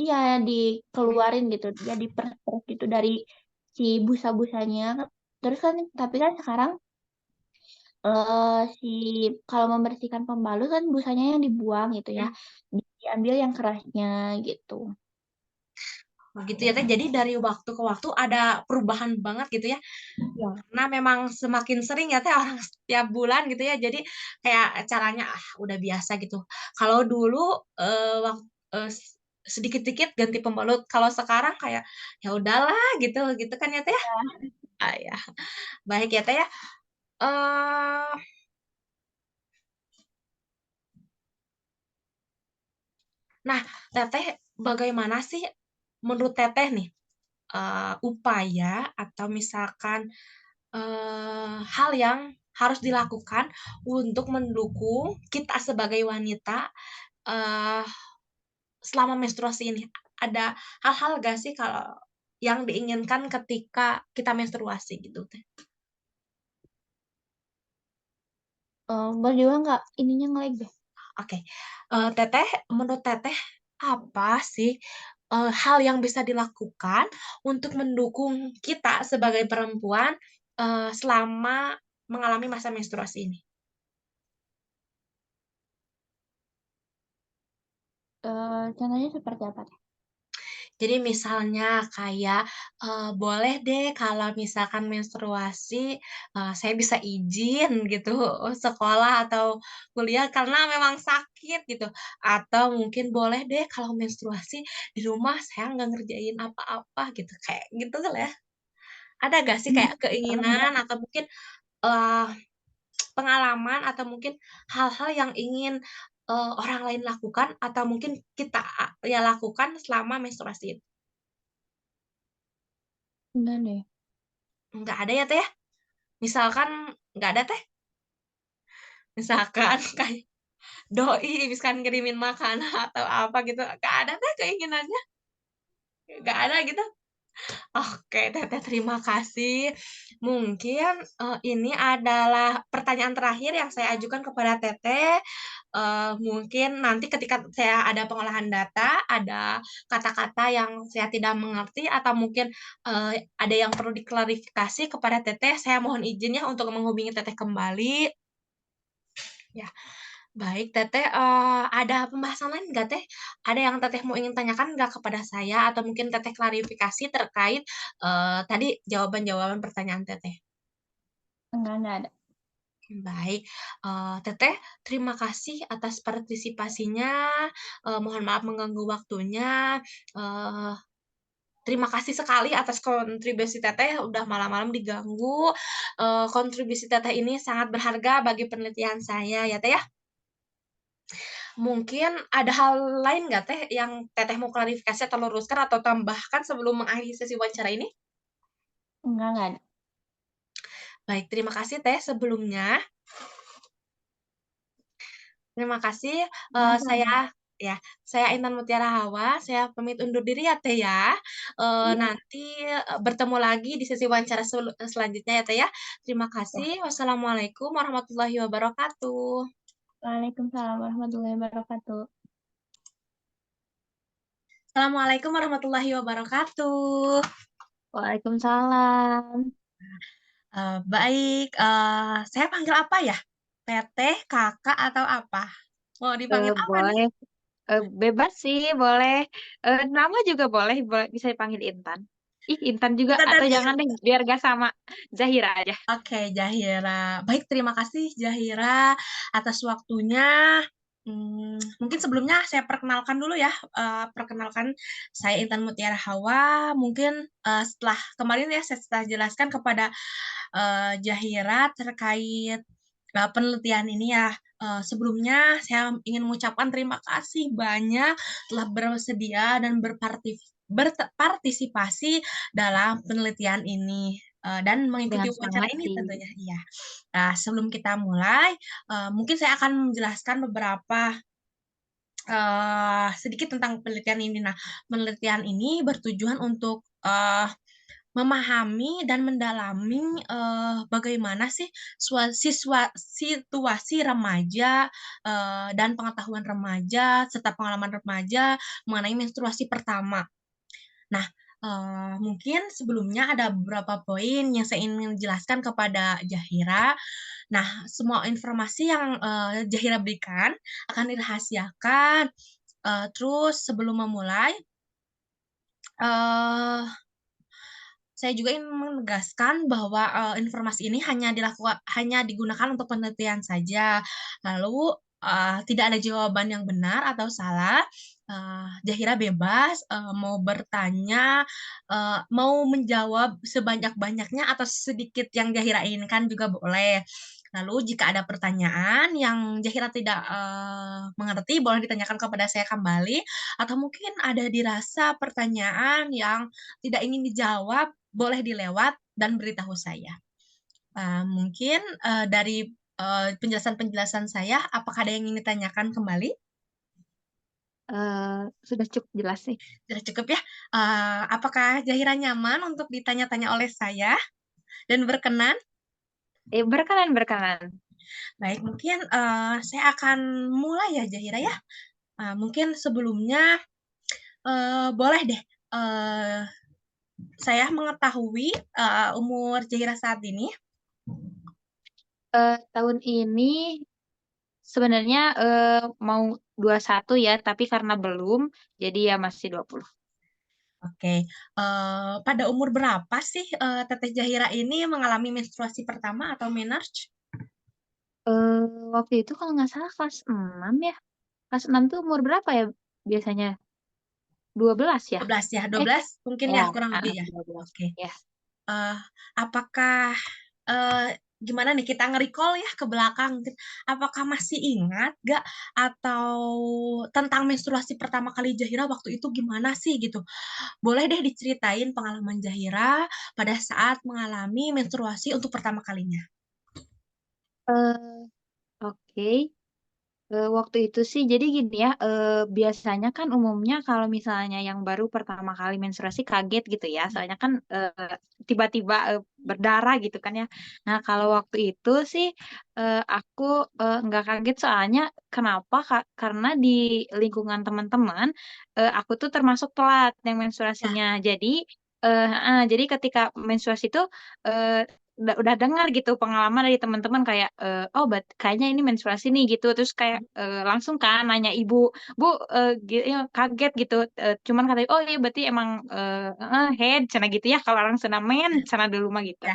iya dikeluarin gitu, ya diperes-peres gitu dari si busa-busanya. Terus kan tapi kan sekarang si kalau membersihkan pembalut kan busanya yang dibuang gitu ya, Mhm. diambil yang kerasnya gitu. Oh gitu ya Teh, jadi dari waktu ke waktu ada perubahan banget gitu ya? Iya. Karena memang semakin sering ya Teh orang setiap bulan gitu ya, jadi kayak caranya, udah biasa gitu. Kalau dulu, sedikit-dikit ganti pembalut, kalau sekarang kayak, ya udahlah gitu gitu kan ya Teh ya? Ya, baik ya Teh ya. Eee, nah Teteh bagaimana sih menurut Teteh nih, upaya atau misalkan hal yang harus dilakukan untuk mendukung kita sebagai wanita, eee, selama menstruasi ini. Ada hal-hal nggak sih kalau yang diinginkan ketika kita menstruasi gitu Teh? Boleh diulang nggak? Ininya nge-lag deh. Oke, Teteh menurut Teteh apa sih, hal yang bisa dilakukan untuk mendukung kita sebagai perempuan, selama mengalami masa menstruasi ini? Contohnya seperti apa Teh? Jadi misalnya kayak, boleh deh kalau misalkan menstruasi, saya bisa izin gitu sekolah atau kuliah karena memang sakit gitu, atau mungkin boleh deh kalau menstruasi di rumah saya nggak ngerjain apa-apa gitu, kayak gitu kali ya. Ada nggak sih kayak Ada. keinginan atau mungkin, eee, pengalaman atau mungkin hal-hal yang ingin, orang lain lakukan atau mungkin kita ya lakukan selama menstruasi? Enggak deh. Nggak ada ya, Teh, ya? Misalkan nggak ada, Teh? Misalkan kayak doi misalkan ngirimin makanan atau apa gitu, nggak ada, Teh, keinginannya? Nggak ada gitu? Oke, Teteh terima kasih. Mungkin, ini adalah pertanyaan terakhir yang saya ajukan kepada Teteh. Mungkin nanti ketika saya ada pengolahan data, ada kata-kata yang saya tidak mengerti atau mungkin, ada yang perlu diklarifikasi kepada Teteh, saya mohon izin ya untuk menghubungi Teteh kembali. Ya, baik Teteh, ada pembahasan lain nggak Teh? Ada yang Teteh mau ingin tanyakan nggak kepada saya atau mungkin Teteh klarifikasi terkait, tadi jawaban-jawaban pertanyaan Teteh? Enggak ada. Baik, Teteh terima kasih atas partisipasinya, mohon maaf mengganggu waktunya, eee, terima kasih sekali atas kontribusi Teteh udah malam-malam diganggu, kontribusi Teteh ini sangat berharga bagi penelitian saya ya Teh ya. Mungkin ada hal lain nggak Teh yang Teteh mau klarifikasi atau luruskan atau tambahkan sebelum mengakhiri sesi wawancara ini? Enggak ada. Baik, terima kasih Teh sebelumnya. Terima kasih, Sama-sama. ya, saya Intan Mutiara Hawa, saya pamit undur diri ya, Teh, ya. Iya, Nanti, bertemu lagi di sesi wawancara selanjutnya ya, Teh, ya. Terima ya. kasih. Wassalamualaikum warahmatullahi wabarakatuh. Waalaikumsalam warahmatullahi wabarakatuh. Assalamualaikum warahmatullahi wabarakatuh. Waalaikumsalam. Baik, saya panggil apa ya? Teteh, Kakak, atau apa? Mau dipanggil apa nih? Boleh, bebas sih, boleh. Nama juga boleh, boleh bisa dipanggil Intan. Ih, Intan juga, Kita atau tadi jangan deh, biar gak sama Zahira aja. Oke, Jahira. Baik, terima kasih Jahira atas waktunya. Mungkin sebelumnya saya perkenalkan dulu ya. Perkenalkan saya Intan Mutiara Hawa. Mungkin setelah kemarin ya saya setelah jelaskan kepada Jahira terkait penelitian ini ya. Sebelumnya saya ingin mengucapkan terima kasih banyak telah bersedia dan berpartisipasi dalam penelitian ini dan mengikuti Dengan wawancara semangat ini sih. tentunya. Iya. Nah, sebelum kita mulai, mungkin saya akan menjelaskan beberapa sedikit tentang penelitian ini. Nah, penelitian ini bertujuan untuk memahami dan mendalami bagaimana sih situasi remaja dan pengetahuan remaja serta pengalaman remaja mengenai menstruasi pertama. Nah, mungkin sebelumnya ada beberapa poin yang saya ingin jelaskan kepada Jahira. Nah, semua informasi yang Jahira berikan akan dirahasiakan. Terus sebelum memulai, eh, saya juga ingin menegaskan bahwa informasi ini hanya digunakan untuk penelitian saja. Lalu tidak ada jawaban yang benar atau salah. Jahira bebas mau bertanya, mau menjawab sebanyak-banyaknya atau sedikit yang Jahira inginkan juga boleh. Lalu jika ada pertanyaan yang Jahira tidak mengerti, boleh ditanyakan kepada saya kembali. Atau mungkin ada dirasa pertanyaan yang tidak ingin dijawab, boleh dilewat dan beritahu saya. Mungkin dari penjelasan-penjelasan saya, apakah ada yang ingin ditanyakan kembali? Sudah cukup jelas sih. Sudah cukup ya. Apakah Zahira nyaman untuk ditanya-tanya oleh saya dan berkenan? Berkenan, berkenan. Baik, mungkin saya akan mulai ya Zahira ya. Mungkin sebelumnya boleh deh saya mengetahui umur Zahira saat ini. Tahun ini sebenarnya mau 21 ya, tapi karena belum, jadi ya masih 20. Oke, pada umur berapa sih Teteh Zahira ini mengalami menstruasi pertama atau menarche? Eh, Waktu itu kalau nggak salah kelas 6 ya. Kelas 6 tuh umur berapa ya biasanya? 12 ya? 12 ya, Eh, 12 mungkin ya, ya kurang lebih ya. 12. Oke, Ya. eh, apakah gimana nih kita nge-recall ya ke belakang, apakah masih ingat gak atau tentang menstruasi pertama kali Zahira waktu itu gimana sih gitu? Boleh deh diceritain pengalaman Zahira pada saat mengalami menstruasi untuk pertama kalinya. Eh, Oke. Waktu itu sih, jadi gini ya, biasanya kan umumnya kalau misalnya yang baru pertama kali menstruasi kaget gitu ya, soalnya kan tiba-tiba berdarah gitu kan ya. Nah, kalau waktu itu sih aku nggak kaget soalnya kenapa? Karena di lingkungan teman-teman, aku tuh termasuk telat yang Ya, menstruasinya. Jadi ketika menstruasi itu udah dengar gitu pengalaman dari teman-teman kayak oh kayaknya ini menstruasi nih gitu terus kayak langsung kan nanya ibu bu ya, kaget gitu. Cuman kata oh iya berarti emang head cina gitu ya kalau orang Sunda men cina dulu mah gitu. ya,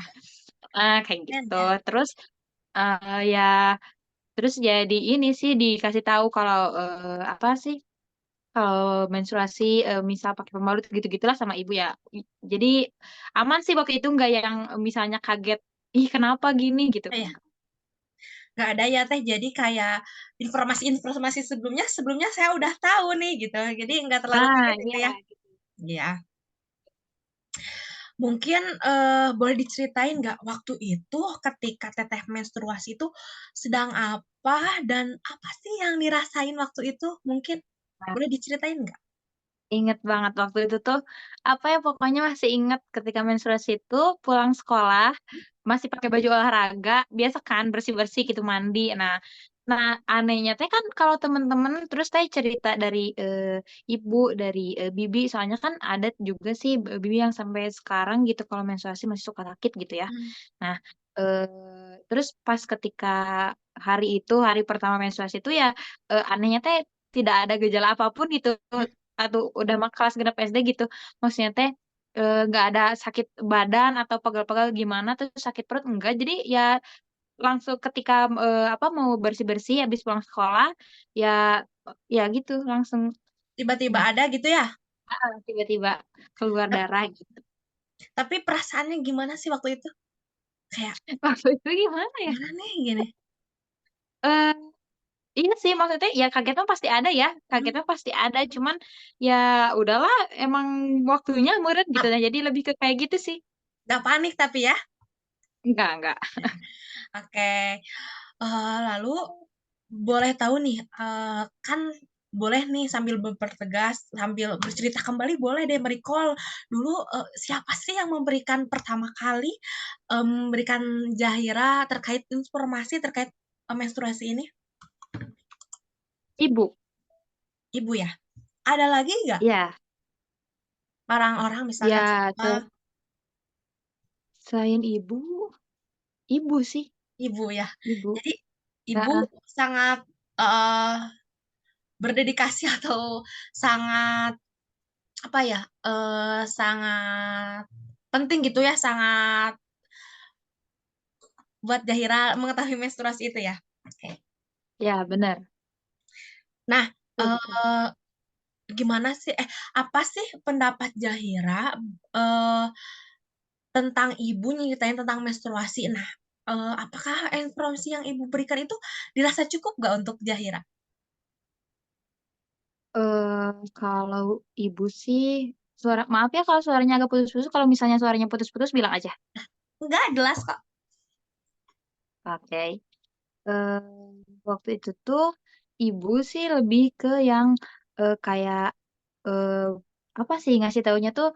Kayak keren gitu ya. terus ya terus jadi ini sih dikasih tahu kalau apa sih kalau menstruasi misal pakai pembalut gitu-gitulah sama ibu ya. Jadi aman sih waktu itu nggak yang misalnya kaget, ih kenapa gini gitu. Oh, ya. Enggak. nggak ada ya Teh, jadi kayak informasi-informasi sebelumnya saya udah tahu nih gitu, jadi nggak terlalu Nah, kaget gitu iya. ya. Iya. Mungkin, boleh diceritain nggak waktu itu ketika Teteh menstruasi itu sedang apa dan apa sih yang dirasain waktu itu? Mungkin Nah, boleh diceritain nggak? inget banget waktu itu tuh, apa ya, pokoknya masih inget ketika menstruasi itu pulang sekolah, masih pakai baju olahraga, biasa kan bersih-bersih gitu, mandi. Nah nah anehnya teh kan kalau temen-temen terus teh cerita dari, ibu, dari, bibi, soalnya kan ada juga sih bibi yang sampai sekarang gitu kalau menstruasi masih suka sakit gitu ya. Mmm, Nah, terus pas ketika hari itu, hari pertama menstruasi itu ya, anehnya teh tidak ada gejala apapun gitu. mhm. Atau udah kelas genep SD gitu. Maksudnya teh, nggak ada sakit badan atau pegal-pegal gimana, terus sakit perut, enggak. Jadi ya langsung ketika, apa, mau bersih-bersih habis pulang sekolah, ya ya gitu langsung Tiba-tiba Mmm. ada gitu ya? heeh, tiba-tiba keluar Tap darah gitu. tapi perasaannya gimana sih waktu itu? Kayak, Waktu itu gimana ya, "Gimana nih?" Gini. eee, iya sih maksudnya ya kaget mah pasti ada ya, kaget Mhm. mah pasti ada, cuman ya udahlah emang waktunya meureun gitu. A Nah jadi lebih ke kayak gitu sih. nggak panik tapi ya? Enggak. Oke. Lalu boleh tahu nih, kan boleh nih sambil mempertegas, sambil bercerita kembali boleh deh me-recall dulu, siapa sih yang memberikan pertama kali, memberikan Zahira terkait informasi terkait, menstruasi ini? Ibu, Ibu ya? Ada lagi nggak iya. orang-orang misalkan Ya, sahabat, selain ibu, ibu sih, ibu ya? ibu, Jadi ibu heeh. sangat, eee, berdedikasi atau sangat apa ya, sangat penting gitu ya, sangat buat Zahira mengetahui menstruasi itu ya? Oke. Iya bener, Nah, betul betul. eee, gimana sih apa sih pendapat Zahira, eee, tentang ibu nyeritain tentang menstruasi? Nah, apakah informasi yang ibu berikan itu dirasa cukup nggak untuk Zahira? Kalau ibu sih maaf ya kalau suaranya agak putus-putus, kalau misalnya suaranya putus-putus bilang aja. Enggak, jelas kok. Oke. Waktu itu tuh ibu sih lebih ke yang, kayak, eee, apa sih, ngasih taunya tuh,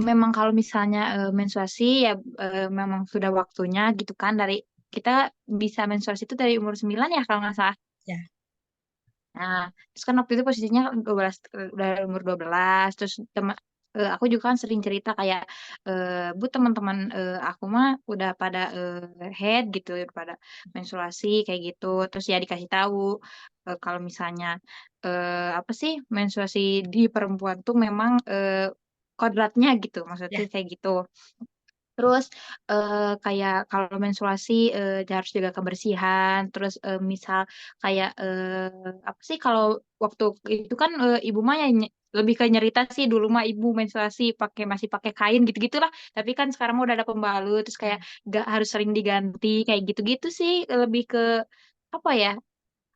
memang kalau misalnya, menstruasi ya, memang sudah waktunya gitu kan kita bisa menstruasi itu dari umur 9 ya kalau nggak salah. Ya, Nah, terus kan waktu itu posisinya 12, udah umur 12, terus aku juga kan sering cerita kayak, "Bu, teman-teman, aku mah udah pada, head gitu, udah pada menstruasi," kayak gitu. Terus ya dikasih tahu, kalau misalnya, apa sih, menstruasi di perempuan tuh memang, kodratnya gitu, ya, maksudnya kayak gitu. Terus, kayak kalau menstruasi, harus jaga kebersihan, terus, misal kayak, apa sih kalau waktu itu kan, ibu mah ya lebih ke nyerita sih dulu mah ibu menstruasi masih pakai kain gitu-gitulah, tapi kan sekarang mah udah ada pembalut, terus ya. kayak nggak harus sering diganti, kayak gitu-gitu sih, lebih ke apa ya,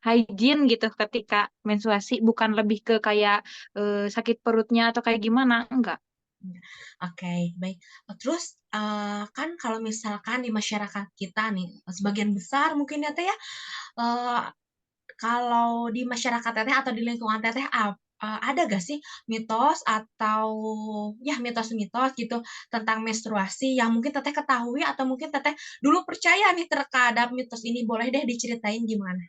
hygiene gitu ketika menstruasi, bukan lebih ke kayak, sakit perutnya atau kayak gimana, enggak. Iya. Oke, baik. Terus, kan kalau misalkan di masyarakat kita nih, sebagian besar mungkin ya, Teh, ya, eee, kalau di masyarakat Teteh atau di lingkungan Teteh ada nggak sih mitos atau ya mitos-mitos gitu tentang menstruasi yang mungkin Teteh ketahui atau mungkin Teteh dulu percaya nih terhadap mitos ini? Boleh deh diceritain gimana?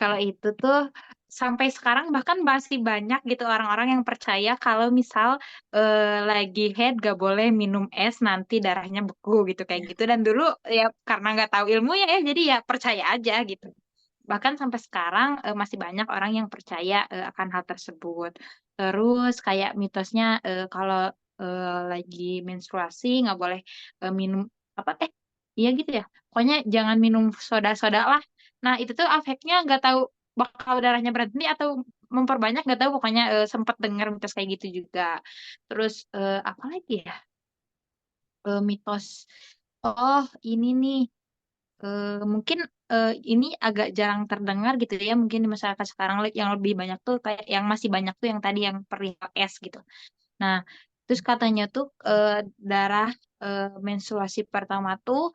Kalau itu tuh sampai sekarang bahkan masih banyak gitu orang-orang yang percaya kalau misal, lagi haid gak boleh minum es nanti darahnya beku gitu, kayak Ya, gitu dan dulu ya karena nggak tahu ilmunya ya, jadi ya percaya aja gitu. Bahkan sampai sekarang, masih banyak orang yang percaya, akan hal tersebut. Terus kayak mitosnya, kalau, lagi menstruasi nggak boleh, minum apa iya gitu ya? Pokoknya jangan minum soda-soda lah. Nah itu tuh efeknya nggak tahu bakal darahnya berhenti atau memperbanyak nggak tahu pokoknya, sempet denger mitos kayak gitu juga. Terus, apalagi ya, mitos oh ini nih, mungkin ini agak jarang terdengar gitu ya, mungkin di masyarakat sekarang yang lebih banyak tuh kayak yang masih banyak tuh yang tadi yang perihal es gitu. Nah, terus katanya tuh darah menstruasi pertama tuh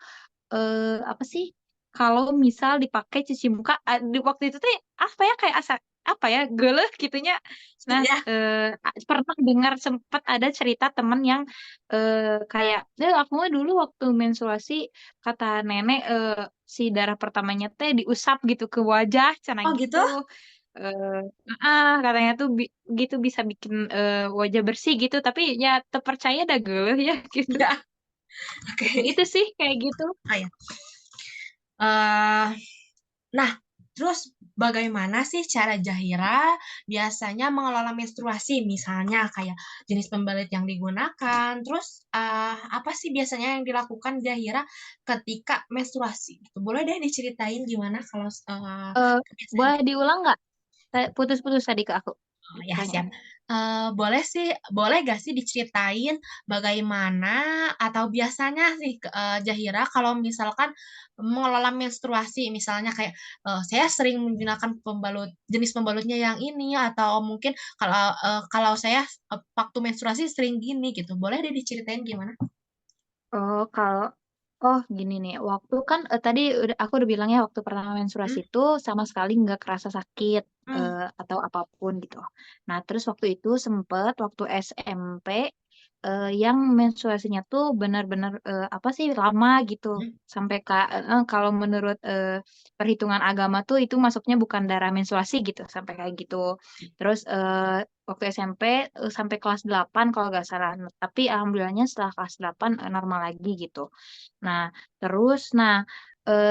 apa sih? Kalau misal dipakai cuci muka, di waktu itu tuh apa ya kayak apa ya geleh gitunya. Nah, Ya. pernah dengar sempat ada cerita temen yang kayak, aku mah dulu waktu menstruasi kata nenek si darah pertamanya teh diusap gitu ke wajah, cina Oh gitu? gitu. Katanya tuh gitu bisa bikin wajah bersih gitu, tapi ya terpercaya dah geleh ya gitu. Ya, oke. Itu sih kayak gitu. Oh ya. Eh, nah, terus bagaimana sih cara Zahira biasanya mengelola menstruasi? Misalnya kayak jenis pembalut yang digunakan, terus apa sih biasanya yang dilakukan Zahira ketika menstruasi? Gitu. Boleh deh diceritain gimana kalau Eh, kebiasaan. boleh diulang nggak? Putus-putus tadi ke aku. Oh, ya, Tanya. siap. Boleh sih, boleh gak sih diceritain bagaimana atau biasanya sih Zahira kalau misalkan mengelola menstruasi, misalnya kayak saya sering menggunakan jenis pembalutnya yang ini atau mungkin kalau saya waktu menstruasi sering gini gitu. Boleh deh diceritain gimana? Kalau gini nih, waktu kan tadi aku udah bilang ya waktu pertama menstruasi Hmm? itu sama sekali nggak kerasa sakit Hmm. atau apapun gitu. Nah, terus waktu itu sempet waktu SMP yang menstruasinya tuh benar-benar apa sih lama gitu. Hmm. Sampai kalau menurut perhitungan agama tuh itu masuknya bukan darah menstruasi gitu, sampai kayak gitu. Terus waktu SMP sampai kelas 8 kalau nggak salah. Nah, tapi alhamdulillahnya setelah kelas 8 normal lagi gitu. Nah,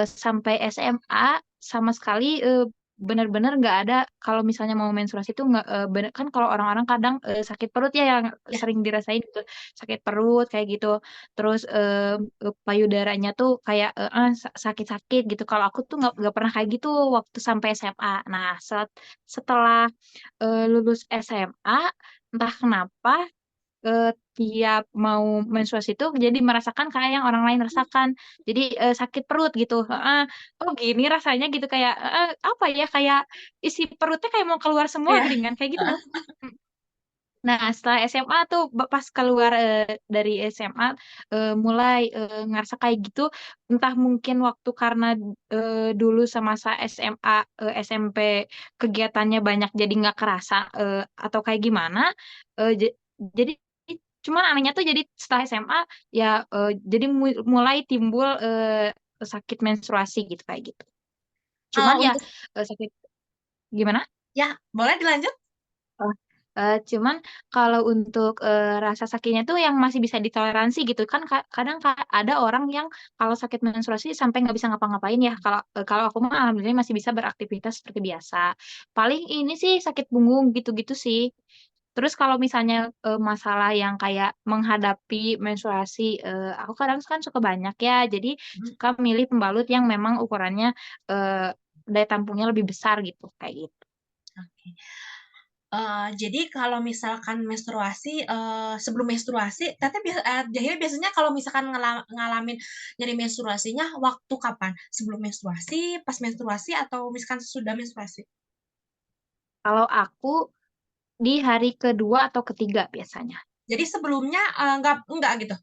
sampai SMA sama sekali benar-benar nggak ada kalau misalnya mau menstruasi itu nggak kan kalau orang-orang kadang sakit perut ya yang Ya. sering dirasain gitu sakit perut kayak gitu terus payudaranya tuh kayak sakit-sakit gitu kalau aku tuh nggak pernah kayak gitu waktu sampai SMA. Nah, setelah lulus SMA entah kenapa tiap mau menstruasi itu jadi merasakan kayak yang orang lain rasakan. Jadi sakit perut gitu. Oh gini rasanya gitu kayak apa ya kayak isi perutnya kayak mau keluar semua Ya. geringan kayak gitu. Nah, setelah SMA tuh pas keluar dari SMA mulai ngerasa kayak gitu, entah mungkin waktu karena dulu semasa SMA SMP kegiatannya banyak jadi nggak kerasa atau kayak gimana, jadi cuman anehnya tuh jadi setelah SMA ya jadi mulai timbul sakit menstruasi gitu kayak gitu. Cuman ya Untuk sakit gimana? ya, boleh dilanjut? Oh, cuman kalau untuk rasa sakitnya tuh yang masih bisa ditoleransi gitu kan kadang ada orang yang kalau sakit menstruasi sampai nggak bisa ngapa-ngapain ya kalau aku mah alhamdulillah masih bisa beraktivitas seperti biasa paling ini sih sakit punggung gitu-gitu sih terus kalau misalnya masalah yang kayak menghadapi menstruasi aku kadang kan suka banyak ya jadi Hmm. suka milih pembalut yang memang ukurannya daya tampungnya lebih besar gitu kayak gitu. Oke. Jadi kalau misalkan menstruasi, sebelum menstruasi, Zahira biasanya kalau misalkan ngalamin nyari menstruasinya waktu kapan? Sebelum menstruasi, pas menstruasi, atau misalkan sesudah menstruasi? Kalau aku di hari kedua atau ketiga biasanya. Jadi sebelumnya enggak gitu.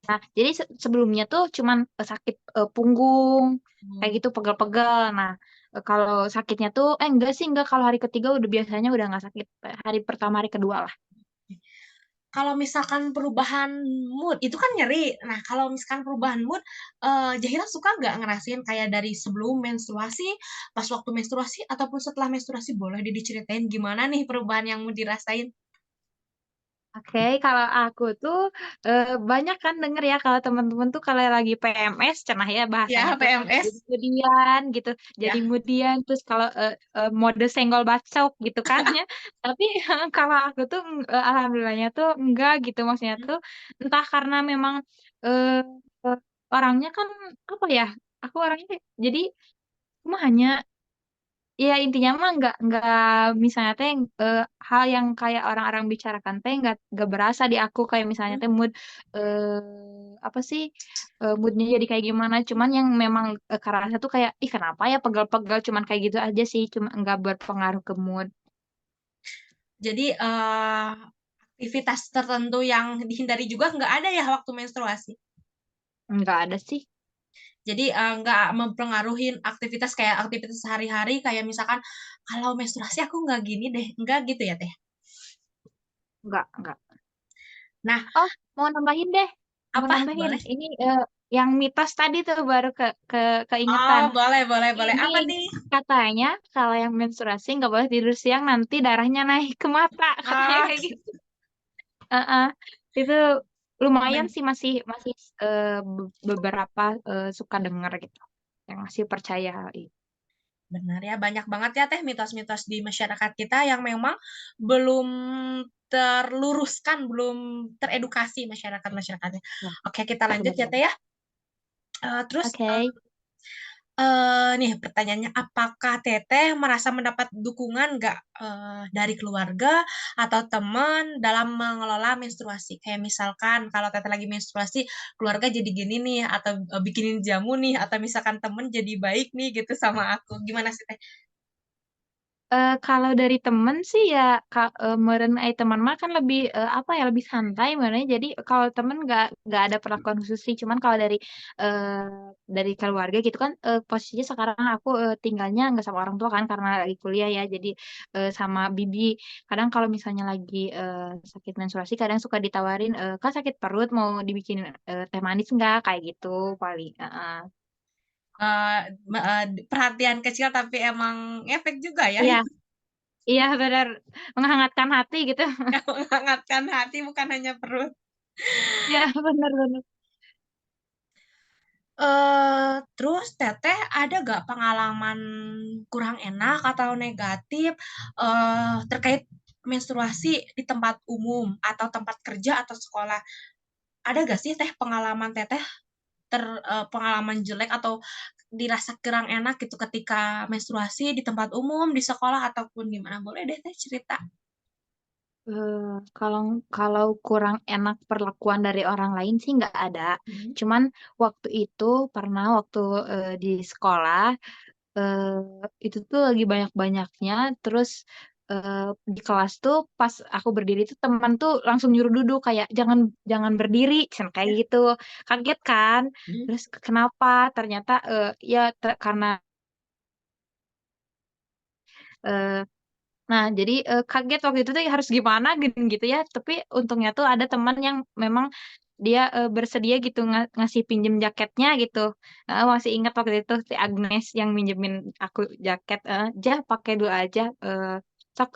Nah, jadi sebelumnya tuh cuman sakit punggung, kayak Hmm. gitu pegel-pegel. Nah, kalau sakitnya tuh, enggak sih, enggak. Kalau hari ketiga udah biasanya udah nggak sakit. Hari pertama, hari kedua lah. Kalau misalkan perubahan mood, itu kan nyeri. Nah, kalau misalkan perubahan mood, Zahira suka nggak ngerasain kayak dari sebelum menstruasi, pas waktu menstruasi, ataupun setelah menstruasi? Boleh diceritain gimana nih perubahan yang mau dirasain? Oke, kalau aku tuh banyak kan denger ya kalau temen-temen tuh kalau lagi PMS, cenah ya bahasanya Ya, tuh jadi PMS. kemudian gitu, jadi Ya. kemudian terus kalau mode senggol bacok gitu kan ya. Tapi kalau aku tuh alhamdulillahnya tuh enggak gitu maksudnya tuh entah karena memang eh, eh, orangnya kan apa ya? Aku orangnya jadi aku mah hanya Iya intinya mah nggak misalnya teh hal yang kayak orang-orang bicarakan teh nggak berasa di aku kayak misalnya Mmm, teh mood apa sih moodnya jadi kayak gimana cuman yang memang kerasa tuh kayak ih kenapa ya pegel-pegel cuman kayak gitu aja sih cuma nggak berpengaruh ke mood. jadi, aktivitas tertentu yang dihindari juga nggak ada ya waktu menstruasi? Nggak ada sih. Jadi, nggak mempengaruhi aktivitas kayak aktivitas sehari-hari kayak misalkan, "Kalau menstruasi aku nggak gini deh," enggak gitu ya, Teh? Nggak. Nah, Oh, mau nambahin deh, mau apa? nambahin. Boleh? Ini, yang mitos tadi tuh baru keingetan. Oh, boleh boleh boleh. Ini Apa nih? katanya kalau yang menstruasi nggak boleh tidur siang nanti darahnya naik ke mata, katanya Oh, kayak gitu. Heeh. Itu lumayan ben sih masih masih beberapa suka denger gitu, yang masih percaya hal itu. benar ya, banyak banget ya, Teh, mitos-mitos di masyarakat kita yang memang belum terluruskan, belum teredukasi masyarakat-masyarakatnya. Ya, Oke, kita lanjut ya, benar. Teh, ya. Terus, Oke. nih pertanyaannya, apakah Teteh merasa mendapat dukungan nggak, dari keluarga atau teman dalam mengelola menstruasi? Kayak misalkan kalau Teteh lagi menstruasi, keluarga jadi gini nih, atau, bikinin jamu nih, atau misalkan temen jadi baik nih gitu sama aku. Gimana sih, Teh? Kalau dari temen sih ya meureun aya teman mah kan lebih, apa ya, lebih santai sebenarnya. Jadi kalau temen nggak ada perlakuan khusus sih. Cuman kalau dari keluarga gitu kan, posisinya sekarang aku, tinggalnya nggak sama orang tua kan karena lagi kuliah ya. Jadi, sama bibi. Kadang kalau misalnya lagi, sakit menstruasi kadang suka ditawarin, "Kak sakit perut mau dibikinin, teh manis nggak?" Kayak gitu paling, heeh. Eee, perhatian kecil tapi emang ngefek juga ya Iya itu, iya bener, menghangatkan hati gitu. yang menghangatkan hati bukan hanya perut. Iya bener bener. Terus Teteh ada nggak pengalaman kurang enak atau negatif, terkait menstruasi di tempat umum atau tempat kerja atau sekolah? Ada nggak sih Teh pengalaman Teteh pengalaman jelek atau dirasa kurang enak gitu ketika menstruasi di tempat umum, di sekolah ataupun gimana? Boleh deh Teh cerita. Kalau kalau kurang enak perlakuan dari orang lain sih nggak ada. Mhm. Cuman waktu itu pernah waktu, di sekolah, itu tuh lagi banyak-banyaknya terus, di kelas tuh pas aku berdiri tuh teman tuh langsung nyuruh duduk kayak, "Jangan jangan berdiri," cenah kayak Ya, gitu. Kaget kan, mhm. terus kenapa, ternyata, ya karena, eee Nah, jadi, kaget waktu itu tuh harus gimana gitu ya, tapi untungnya tuh ada teman yang memang dia, bersedia gitu ngasih pinjem jaketnya gitu, heeh, masih ingat waktu itu si Agnes yang minjemin aku jaket, heeh, "Jah, pakai dulu aja, sok,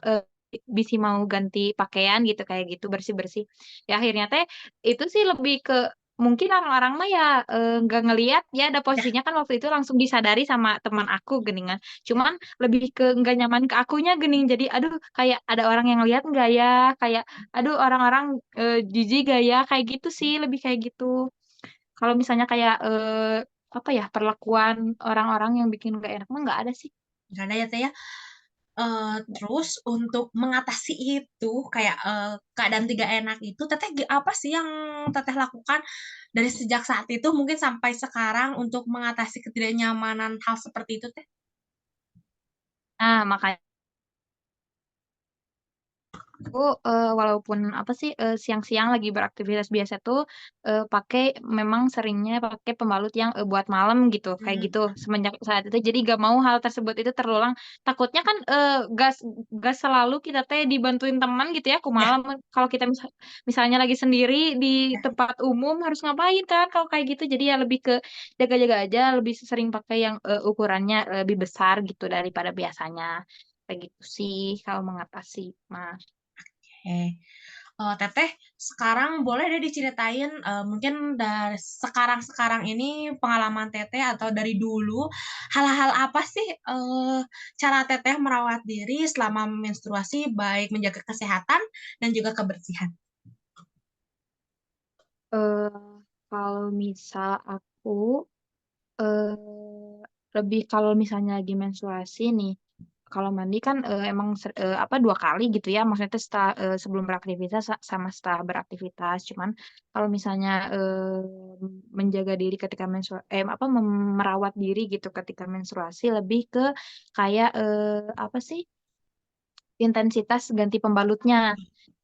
bisi mau ganti pakaian," gitu, kayak gitu, bersih-bersih. Ya akhirnya teh itu sih lebih ke mungkin orang-orang mah ya, nggak ngelihat ya ada Ya, posisinya kan waktu itu langsung disadari sama teman aku geuningan. Cuman lebih ke nggak nyaman ke akunya geuning, jadi aduh kayak ada orang yang lihat nggak ya, kayak aduh orang-orang, jijik nggak ya, kayak gitu sih, lebih kayak gitu. Kalau misalnya kayak, apa ya, perlakuan orang-orang yang bikin nggak enak mah nggak ada sih. nggak ada ya Teh ya? Terus untuk mengatasi itu kayak, keadaan tidak enak itu Teteh apa sih yang Teteh lakukan dari sejak saat itu mungkin sampai sekarang untuk mengatasi ketidaknyamanan hal seperti itu Teh? Nah, makanya aku, walaupun apa sih, siang-siang lagi beraktivitas biasa tuh, pakai memang seringnya pakai pembalut yang, buat malam gitu, kayak Mhm, gitu. Semenjak saat itu jadi nggak mau hal tersebut itu terulang. Takutnya kan, nggak selalu kita teh dibantuin teman gitu ya iya kumaha kalau kita misalnya lagi sendiri di iya. tempat umum harus ngapain kan kalau kayak gitu. Jadi ya lebih ke jaga-jaga aja, lebih sering pakai yang, ukurannya lebih besar gitu daripada biasanya. Kayak gitu sih kalau mengatasi mah. Oke. Teteh, sekarang boleh deh diceritain, mungkin dari sekarang-sekarang ini pengalaman Teteh atau dari dulu, hal-hal apa sih, cara Teteh merawat diri selama menstruasi, baik menjaga kesehatan dan juga kebersihan? Eee, Kalau misal aku, eee, lebih kalau misalnya lagi menstruasi nih, kalau mandi kan emang apa 2 kali gitu ya, maksudnya itu setelah sebelum beraktivitas sama setelah beraktivitas. Cuman kalau misalnya menjaga diri ketika apa merawat diri gitu ketika menstruasi lebih ke kayak apa sih intensitas ganti pembalutnya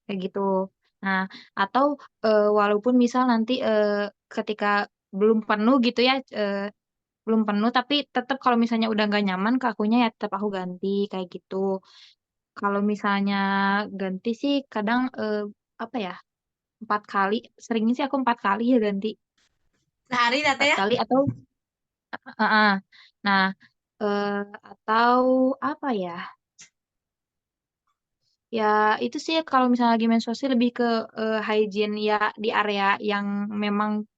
kayak gitu. Nah, atau walaupun misal nanti ketika belum penuh gitu ya, belum penuh tapi tetap kalau misalnya udah nggak nyaman ke akunya ya tetap aku ganti kayak gitu. Kalau misalnya ganti sih kadang apa ya 4 kali, seringnya sih aku 4 kali ya ganti, Sehari ya teh 4 ya? kali atau heeh. Nah, eh, atau apa ya? Ya itu sih kalau misalnya lagi menstruasi lebih ke hygiene ya di area yang memang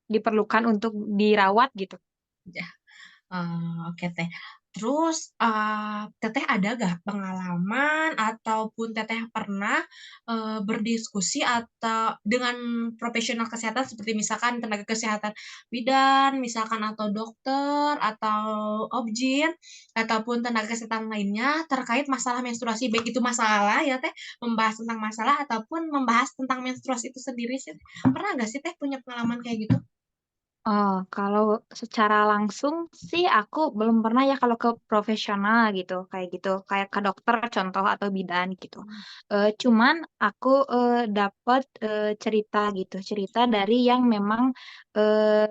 diperlukan untuk dirawat gitu. Ya. Oke Teh. Terus Teteh ada gak pengalaman ataupun Teteh pernah berdiskusi atau dengan profesional kesehatan seperti misalkan tenaga kesehatan bidan, misalkan atau dokter atau objin ataupun tenaga kesehatan lainnya terkait masalah menstruasi baik itu masalah ya Teh, membahas tentang masalah ataupun membahas tentang menstruasi itu sendiri sih. Pernah gak sih Teh punya pengalaman kayak gitu? Oh, kalau secara langsung sih aku belum pernah ya kalau ke profesional gitu, kayak ke dokter contoh atau bidan gitu. Cuman aku dapat cerita gitu, cerita dari yang memang eh,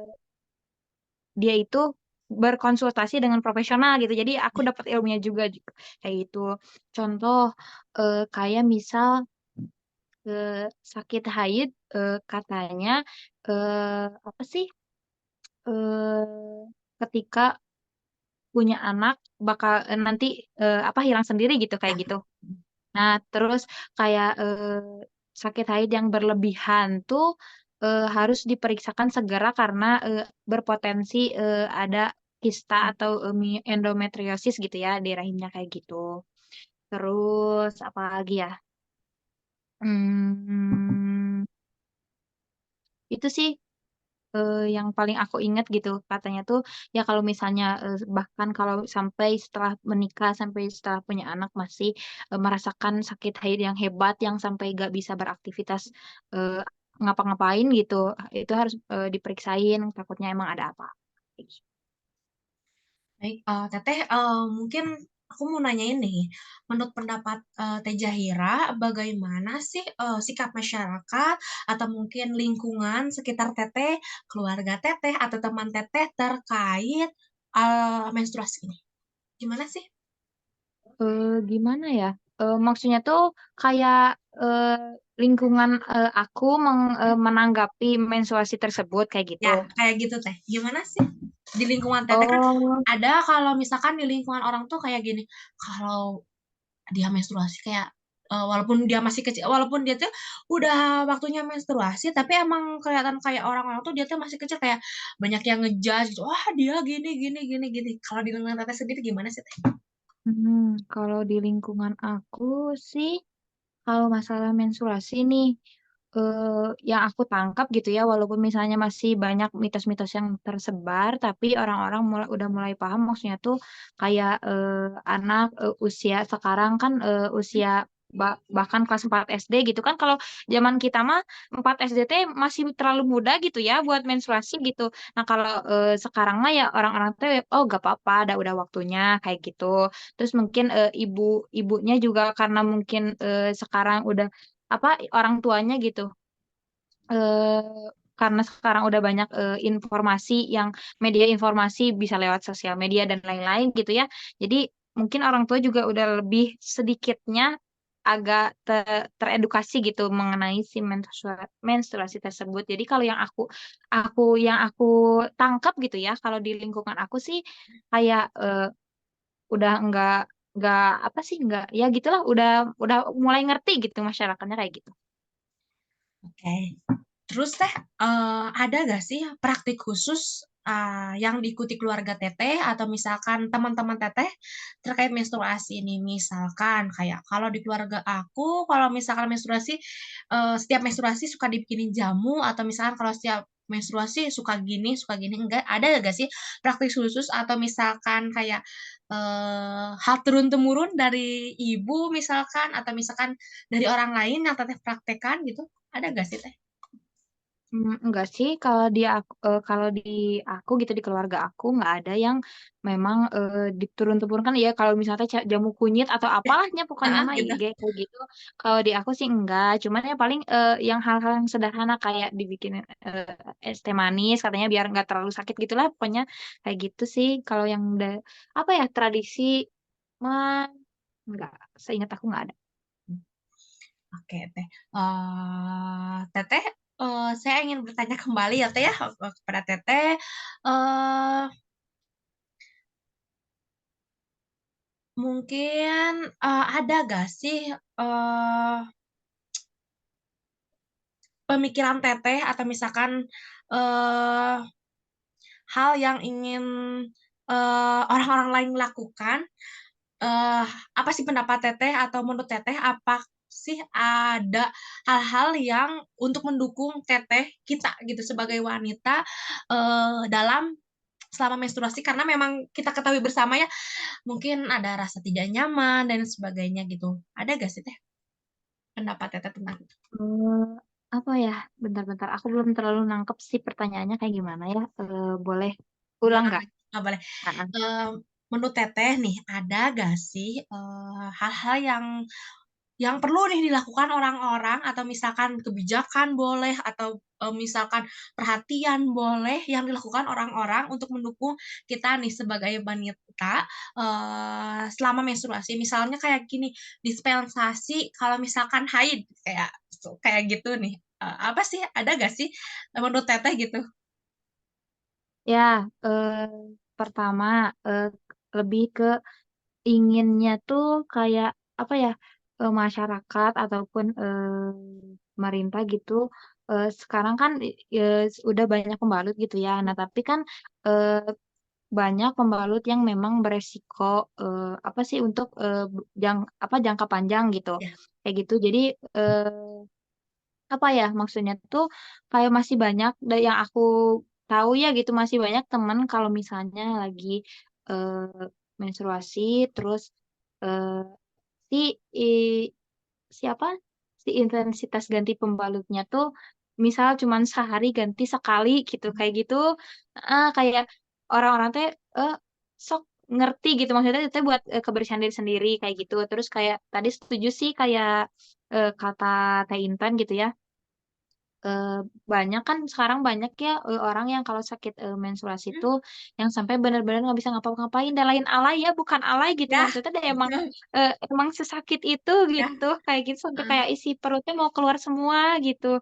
dia itu berkonsultasi dengan profesional gitu. Jadi aku dapat ilmunya juga kayak gitu. Contoh kayak misal sakit haid katanya apa sih? Ketika punya anak bakal nanti apa hilang sendiri gitu kayak Ya. gitu. Nah, terus kayak sakit haid yang berlebihan tuh harus diperiksakan segera karena berpotensi ada kista atau endometriosis gitu ya di rahimnya kayak gitu. Terus apa lagi ya? Hmm, itu sih yang paling aku ingat gitu katanya tuh ya kalau misalnya bahkan kalau sampai setelah menikah sampai setelah punya anak masih merasakan sakit haid yang hebat yang sampai gak bisa beraktivitas eh, ngapa-ngapain gitu itu harus diperiksain takutnya emang ada apa. Baik, Teteh, mungkin aku mau nanyain nih, menurut pendapat Teh Zahira, bagaimana sih sikap masyarakat atau mungkin lingkungan sekitar Teteh, keluarga Teteh, atau teman Teteh terkait menstruasi ini? Gimana sih? Gimana ya? Maksudnya tuh kayak eh, lingkungan aku menanggapi menstruasi tersebut kayak gitu. Ya, kayak gitu Teh. Gimana sih? Di lingkungan Teteh kan Oh, ada kalau misalkan di lingkungan orang tuh kayak gini, kalau dia menstruasi kayak walaupun dia masih kecil, walaupun dia tuh udah waktunya menstruasi, tapi emang kelihatan kayak orang-orang tuh dia tuh masih kecil kayak banyak yang ngejudge gitu. Wah, dia gini gini gini gini. Kalau di lingkungan Teteh sendiri gimana sih, Teh? kalau di lingkungan aku sih, kalau masalah menstruasi nih, yang aku tangkap gitu ya, walaupun misalnya masih banyak mitos-mitos yang tersebar, tapi orang-orang udah mulai paham maksudnya tuh kayak anak usia sekarang kan usia bahkan kelas 4 SD gitu kan kalau zaman kita mah 4 SD teh masih terlalu muda gitu ya buat menstruasi gitu. Nah, kalau sekarang mah ya orang-orang teh oh gak apa-apa, udah waktunya kayak gitu. Terus mungkin ibu-ibunya juga karena mungkin sekarang udah apa orang tuanya gitu karena sekarang udah banyak informasi yang media informasi bisa lewat sosial media dan lain-lain gitu ya. Jadi mungkin orang tua juga udah lebih sedikitnya agak teredukasi gitu mengenai si menstruasi tersebut. Jadi kalau yang aku tangkap gitu ya, kalau di lingkungan aku sih kayak udah nggak apa sih nggak ya gitulah udah mulai ngerti gitu masyarakatnya kayak gitu. Oke. Terus Teh, ada gak sih praktik khusus yang diikuti keluarga Teteh atau misalkan teman-teman Teteh terkait menstruasi ini? Misalkan kayak kalau di keluarga aku, kalau misalkan menstruasi, setiap menstruasi suka dibikinin jamu atau misalkan kalau setiap menstruasi suka gini, enggak. Ada gak sih praktik khusus atau misalkan kayak hal turun-temurun dari ibu misalkan atau misalkan dari orang lain yang teteh praktekkan gitu? Ada gak sih teh? Enggak sih, kalau di aku gitu, di keluarga aku nggak ada yang memang, diturun-temurunkan ya, kalau misalnya jamu kunyit atau apalahnya pokoknya Heeh, mah gitu. kayak gitu. Kalau di aku sih enggak, cuman ya paling, yang hal-hal yang sederhana kayak dibikinin, es teh manis katanya biar nggak terlalu sakit gitulah pokoknya, kayak gitu sih. Kalau yang apa ya, tradisi mah enggak, seingat aku nggak ada. Oke, Teh. Teteh, saya ingin bertanya kembali ya, Teh ya, kepada Teteh. Eh, Mungkin ada gak sih pemikiran Teteh atau misalkan eh, hal yang ingin orang-orang lain lakukan? eh Apa sih pendapat Teteh atau menurut Teteh apa sih ada hal-hal yang untuk mendukung Teteh kita gitu sebagai wanita dalam selama menstruasi karena memang kita ketahui bersama ya mungkin ada rasa tidak nyaman dan sebagainya gitu. Ada gak sih Teh pendapat Teteh tentang itu? Eee, apa ya, bentar-bentar aku belum terlalu nangkep sih pertanyaannya kayak gimana ya, boleh ulang Diulang nggak? lagi. Oh, boleh. Heeh. Eh, Menurut Teteh nih ada gak sih hal-hal yang perlu nih dilakukan orang-orang atau misalkan kebijakan boleh atau misalkan perhatian boleh yang dilakukan orang-orang untuk mendukung kita nih sebagai wanita selama menstruasi misalnya kayak gini dispensasi kalau misalkan haid kayak kayak gitu nih. Apa sih ada gak sih menurut Teteh gitu? Ya, pertama, lebih ke inginnya tuh kayak, apa ya, masyarakat ataupun, pemerintah gitu, sekarang kan, udah banyak pembalut gitu ya. Nah, tapi kan, eee, banyak pembalut yang memang beresiko, apa sih, untuk, jangka panjang gitu, Ya, kayak gitu. Jadi, eee apa ya, maksudnya tuh kayak masih banyak yang aku tahu ya gitu, masih banyak temen kalau misalnya lagi, menstruasi terus, eee, si i si apa, si intensitas ganti pembalutnya tuh misal cuman sehari ganti sekali gitu, kayak gitu heeh, kayak orang-orang teh, sok ngerti gitu, maksudnya itu buat, kebersihan diri sendiri kayak gitu. Terus kayak tadi setuju sih kayak, kata Teh Intan gitu ya. Banyak kan sekarang banyak ya, orang yang kalau sakit, menstruasi hmm, tuh yang sampai bener-bener nggak bisa ngapa-ngapain dan lain alay ya, bukan alay gitu ya, maksudnya deh emang, betul. emang sesakit itu Ya, gitu, kayak gitu sampai heeh, kayak isi perutnya mau keluar semua gitu,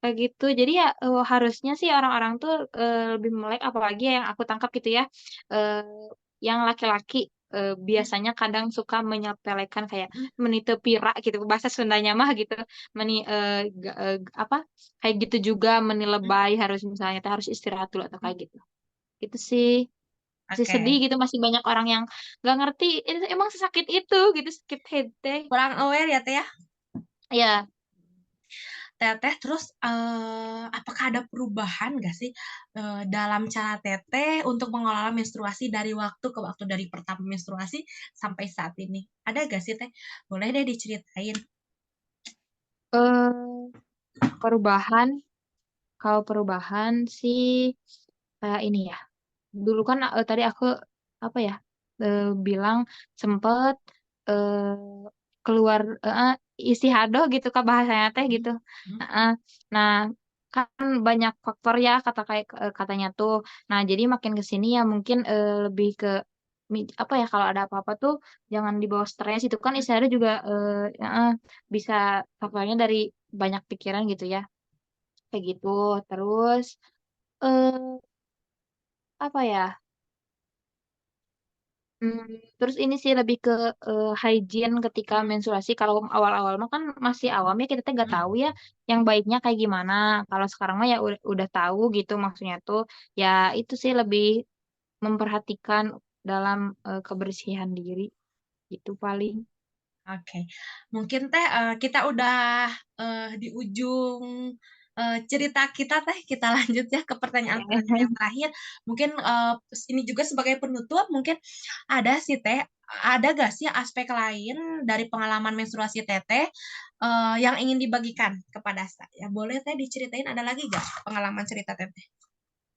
kayak gitu. Jadi ya, harusnya sih orang-orang tuh, lebih melek apalagi yang aku tangkap gitu ya, eee, yang laki-laki, biasanya kadang suka menyepelekan kayak hmm, "meuni teu pira" gitu bahasa Sundanya mah gitu, apa, kayak gitu juga meni hmm, lebay harus misalnya teh harus istirahat dulu atau hmm. kayak gitu. Itu sih, masih sedih Oke. gitu masih banyak orang yang nggak ngerti itu emang sesakit itu gitu, sakit head teh. Kurang aware ya Teh ya. Iya, Teteh terus apakah ada perubahan nggak sih dalam cara Teteh untuk mengelola menstruasi dari waktu ke waktu dari pertama menstruasi sampai saat ini? Ada nggak sih Teh? Boleh deh diceritain. eee, perubahan kalau perubahan sih kayak ini ya, dulu kan, tadi aku apa ya, bilang sempet, eee, keluar heeh, istihadoh gitu Kak bahasanya teh Hmm, gitu, hmm, heeh. Nah, kan banyak faktor ya katanya tuh. Nah, jadi makin ke sini ya mungkin, lebih ke apa ya, kalau ada apa-apa tuh jangan dibawa stres, itu kan hmm. istihadah juga, heeh, bisa faktornya dari banyak pikiran gitu ya, kayak gitu. Terus, eee, apa ya, terus ini sih lebih ke, hygiene ketika menstruasi. Kalau awal-awal mah kan masih awam ya, kita teh nggak tahu ya yang baiknya kayak gimana. Kalau sekarang mah ya udah tahu gitu maksudnya tuh, ya itu sih lebih memperhatikan dalam, kebersihan diri, gitu paling. Oke, mungkin Teh kita udah di ujung cerita kita Teh, kita lanjut ya ke pertanyaan-pertanyaan yang terakhir. Mungkin ini juga sebagai penutup, mungkin ada sih Teh, ada gak sih aspek lain dari pengalaman menstruasi Teteh yang ingin dibagikan kepada saya? Boleh Teh diceritain, ada lagi gak pengalaman cerita Teteh?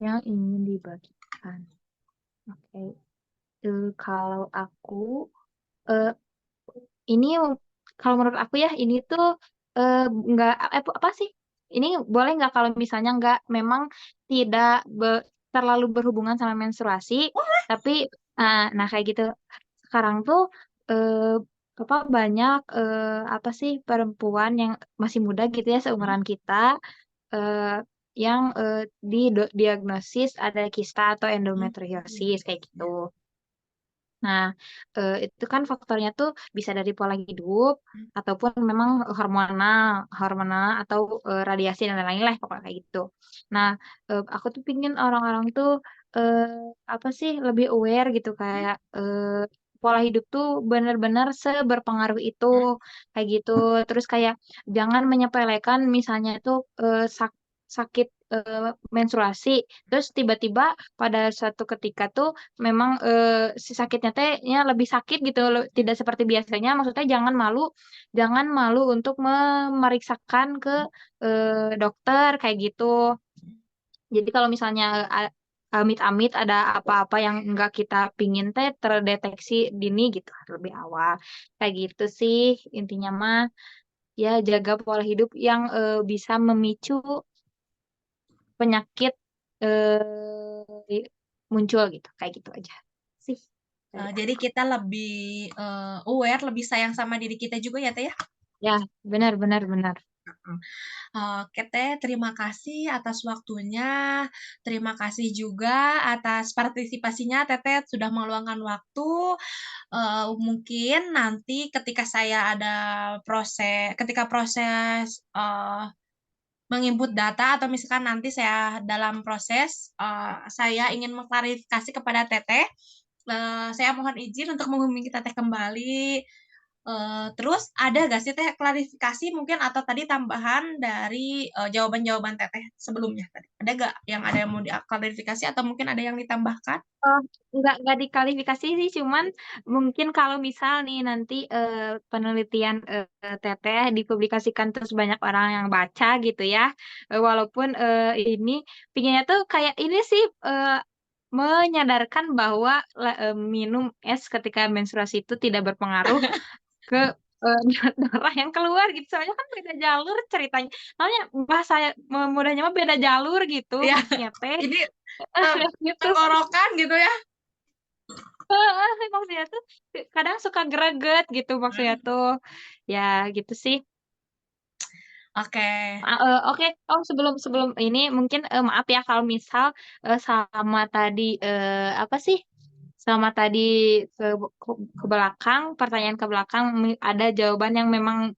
Yang ingin dibagikan. Oke. Kalau aku eh, ini kalau menurut aku ya ini tuh nggak apa sih? Ini boleh nggak kalau misalnya nggak memang tidak terlalu berhubungan sama menstruasi, tapi nah kayak gitu. Sekarang tuh eh, apa banyak apa sih perempuan yang masih muda gitu ya seumuran kita eh, yang didiagnosis ada kista atau endometriosis kayak gitu. Nah, itu kan faktornya tuh bisa dari pola hidup ataupun memang hormonal, hormonal atau radiasi dan lain-lain lah pokoknya kayak gitu. Nah, aku tuh pingin orang-orang tuh apa sih lebih aware gitu kayak pola hidup tuh benar-benar seberpengaruh itu kayak gitu. Terus kayak jangan menyepelekan misalnya itu sakit menstruasi, terus tiba-tiba pada suatu ketika tuh memang si sakitnya teh nya lebih sakit gitu loh, tidak seperti biasanya. Maksudnya jangan malu untuk memeriksakan ke dokter kayak gitu. Jadi kalau misalnya amit-amit ada apa-apa yang enggak kita pingin teh terdeteksi dini gitu lebih awal. Kayak gitu sih intinya mah ya jaga pola hidup yang bisa memicu penyakit muncul gitu. Kayak gitu aja sih dari Jadi aku. kita lebih aware, lebih sayang sama diri kita juga ya Teh ya? Ya, benar benar benar. Oke Teh, terima kasih atas waktunya. Terima kasih juga atas partisipasinya Teteh sudah meluangkan waktu. Mungkin nanti ketika saya ada ketika proses menginput data atau misalkan nanti saya dalam proses saya ingin mengklarifikasi kepada Teteh, saya mohon izin untuk menghubungi Teteh kembali. Terus ada gak sih Teh klarifikasi mungkin atau tadi tambahan dari jawaban-jawaban Teteh sebelumnya tadi? Ada gak yang ada yang mau diklarifikasi atau mungkin ada yang ditambahkan? Oh, nggak dikalifikasi sih, cuman mungkin kalau misal nih nanti penelitian Teteh dipublikasikan terus banyak orang yang baca gitu ya, walaupun ini pinginnya tuh kayak ini sih menyadarkan bahwa minum es ketika menstruasi itu tidak berpengaruh ke darah yang keluar gitu. Soalnya kan beda jalur ceritanya. Soalnya bahasa mudahnya mah beda jalur gitu Ya, maksudnya teh. ini Gitu sih. tenggorokan gitu ya. Maksudnya tuh kadang suka greget gitu maksudnya tuh. Ya gitu sih. Oke. Oke. Oh sebelum sebelum ini mungkin maaf ya kalau misal sama tadi apa sih? Sama tadi ke, ke belakang pertanyaan ke belakang ada jawaban yang memang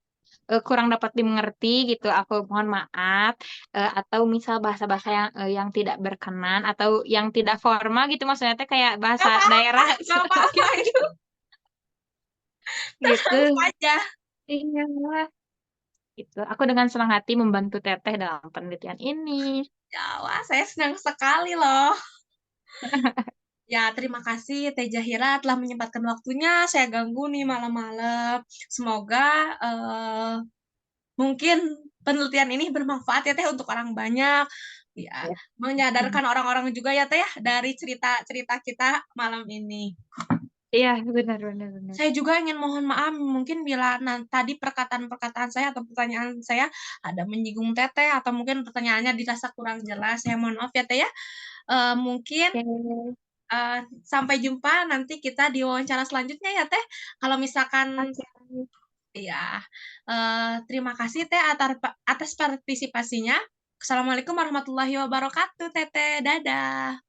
kurang dapat dimengerti gitu. Aku mohon maaf. Atau misal bahasa-bahasa yang tidak berkenan atau yang tidak formal gitu maksudnya teh kayak Gak bahasa apa-apa, daerah gak apa-apa gitu. itu. Gitu. Tenang saja. Iya. Gitu. Aku dengan senang hati membantu Teteh dalam penelitian ini. Ya, wah, saya senang sekali loh. Ya, terima kasih Teh Zahira telah menyempatkan waktunya. Saya ganggu nih malam-malam. Semoga mungkin penelitian ini bermanfaat ya Teh untuk orang banyak. Ya, Ya. menyadarkan orang-orang juga ya Teh ya dari cerita-cerita kita malam ini. Iya, benar benar benar. Saya juga ingin mohon maaf mungkin bila tadi perkataan-perkataan saya atau pertanyaan saya ada menyinggung Teteh atau mungkin pertanyaannya dirasa kurang jelas. Saya mohon maaf ya Teh ya. Mungkin Oke. sampai jumpa nanti kita di wawancara selanjutnya ya Teh. Kalau misalkan Oke. ya, terima kasih Teh atas partisipasinya. Assalamualaikum warahmatullahi wabarakatuh Teteh. Dadah.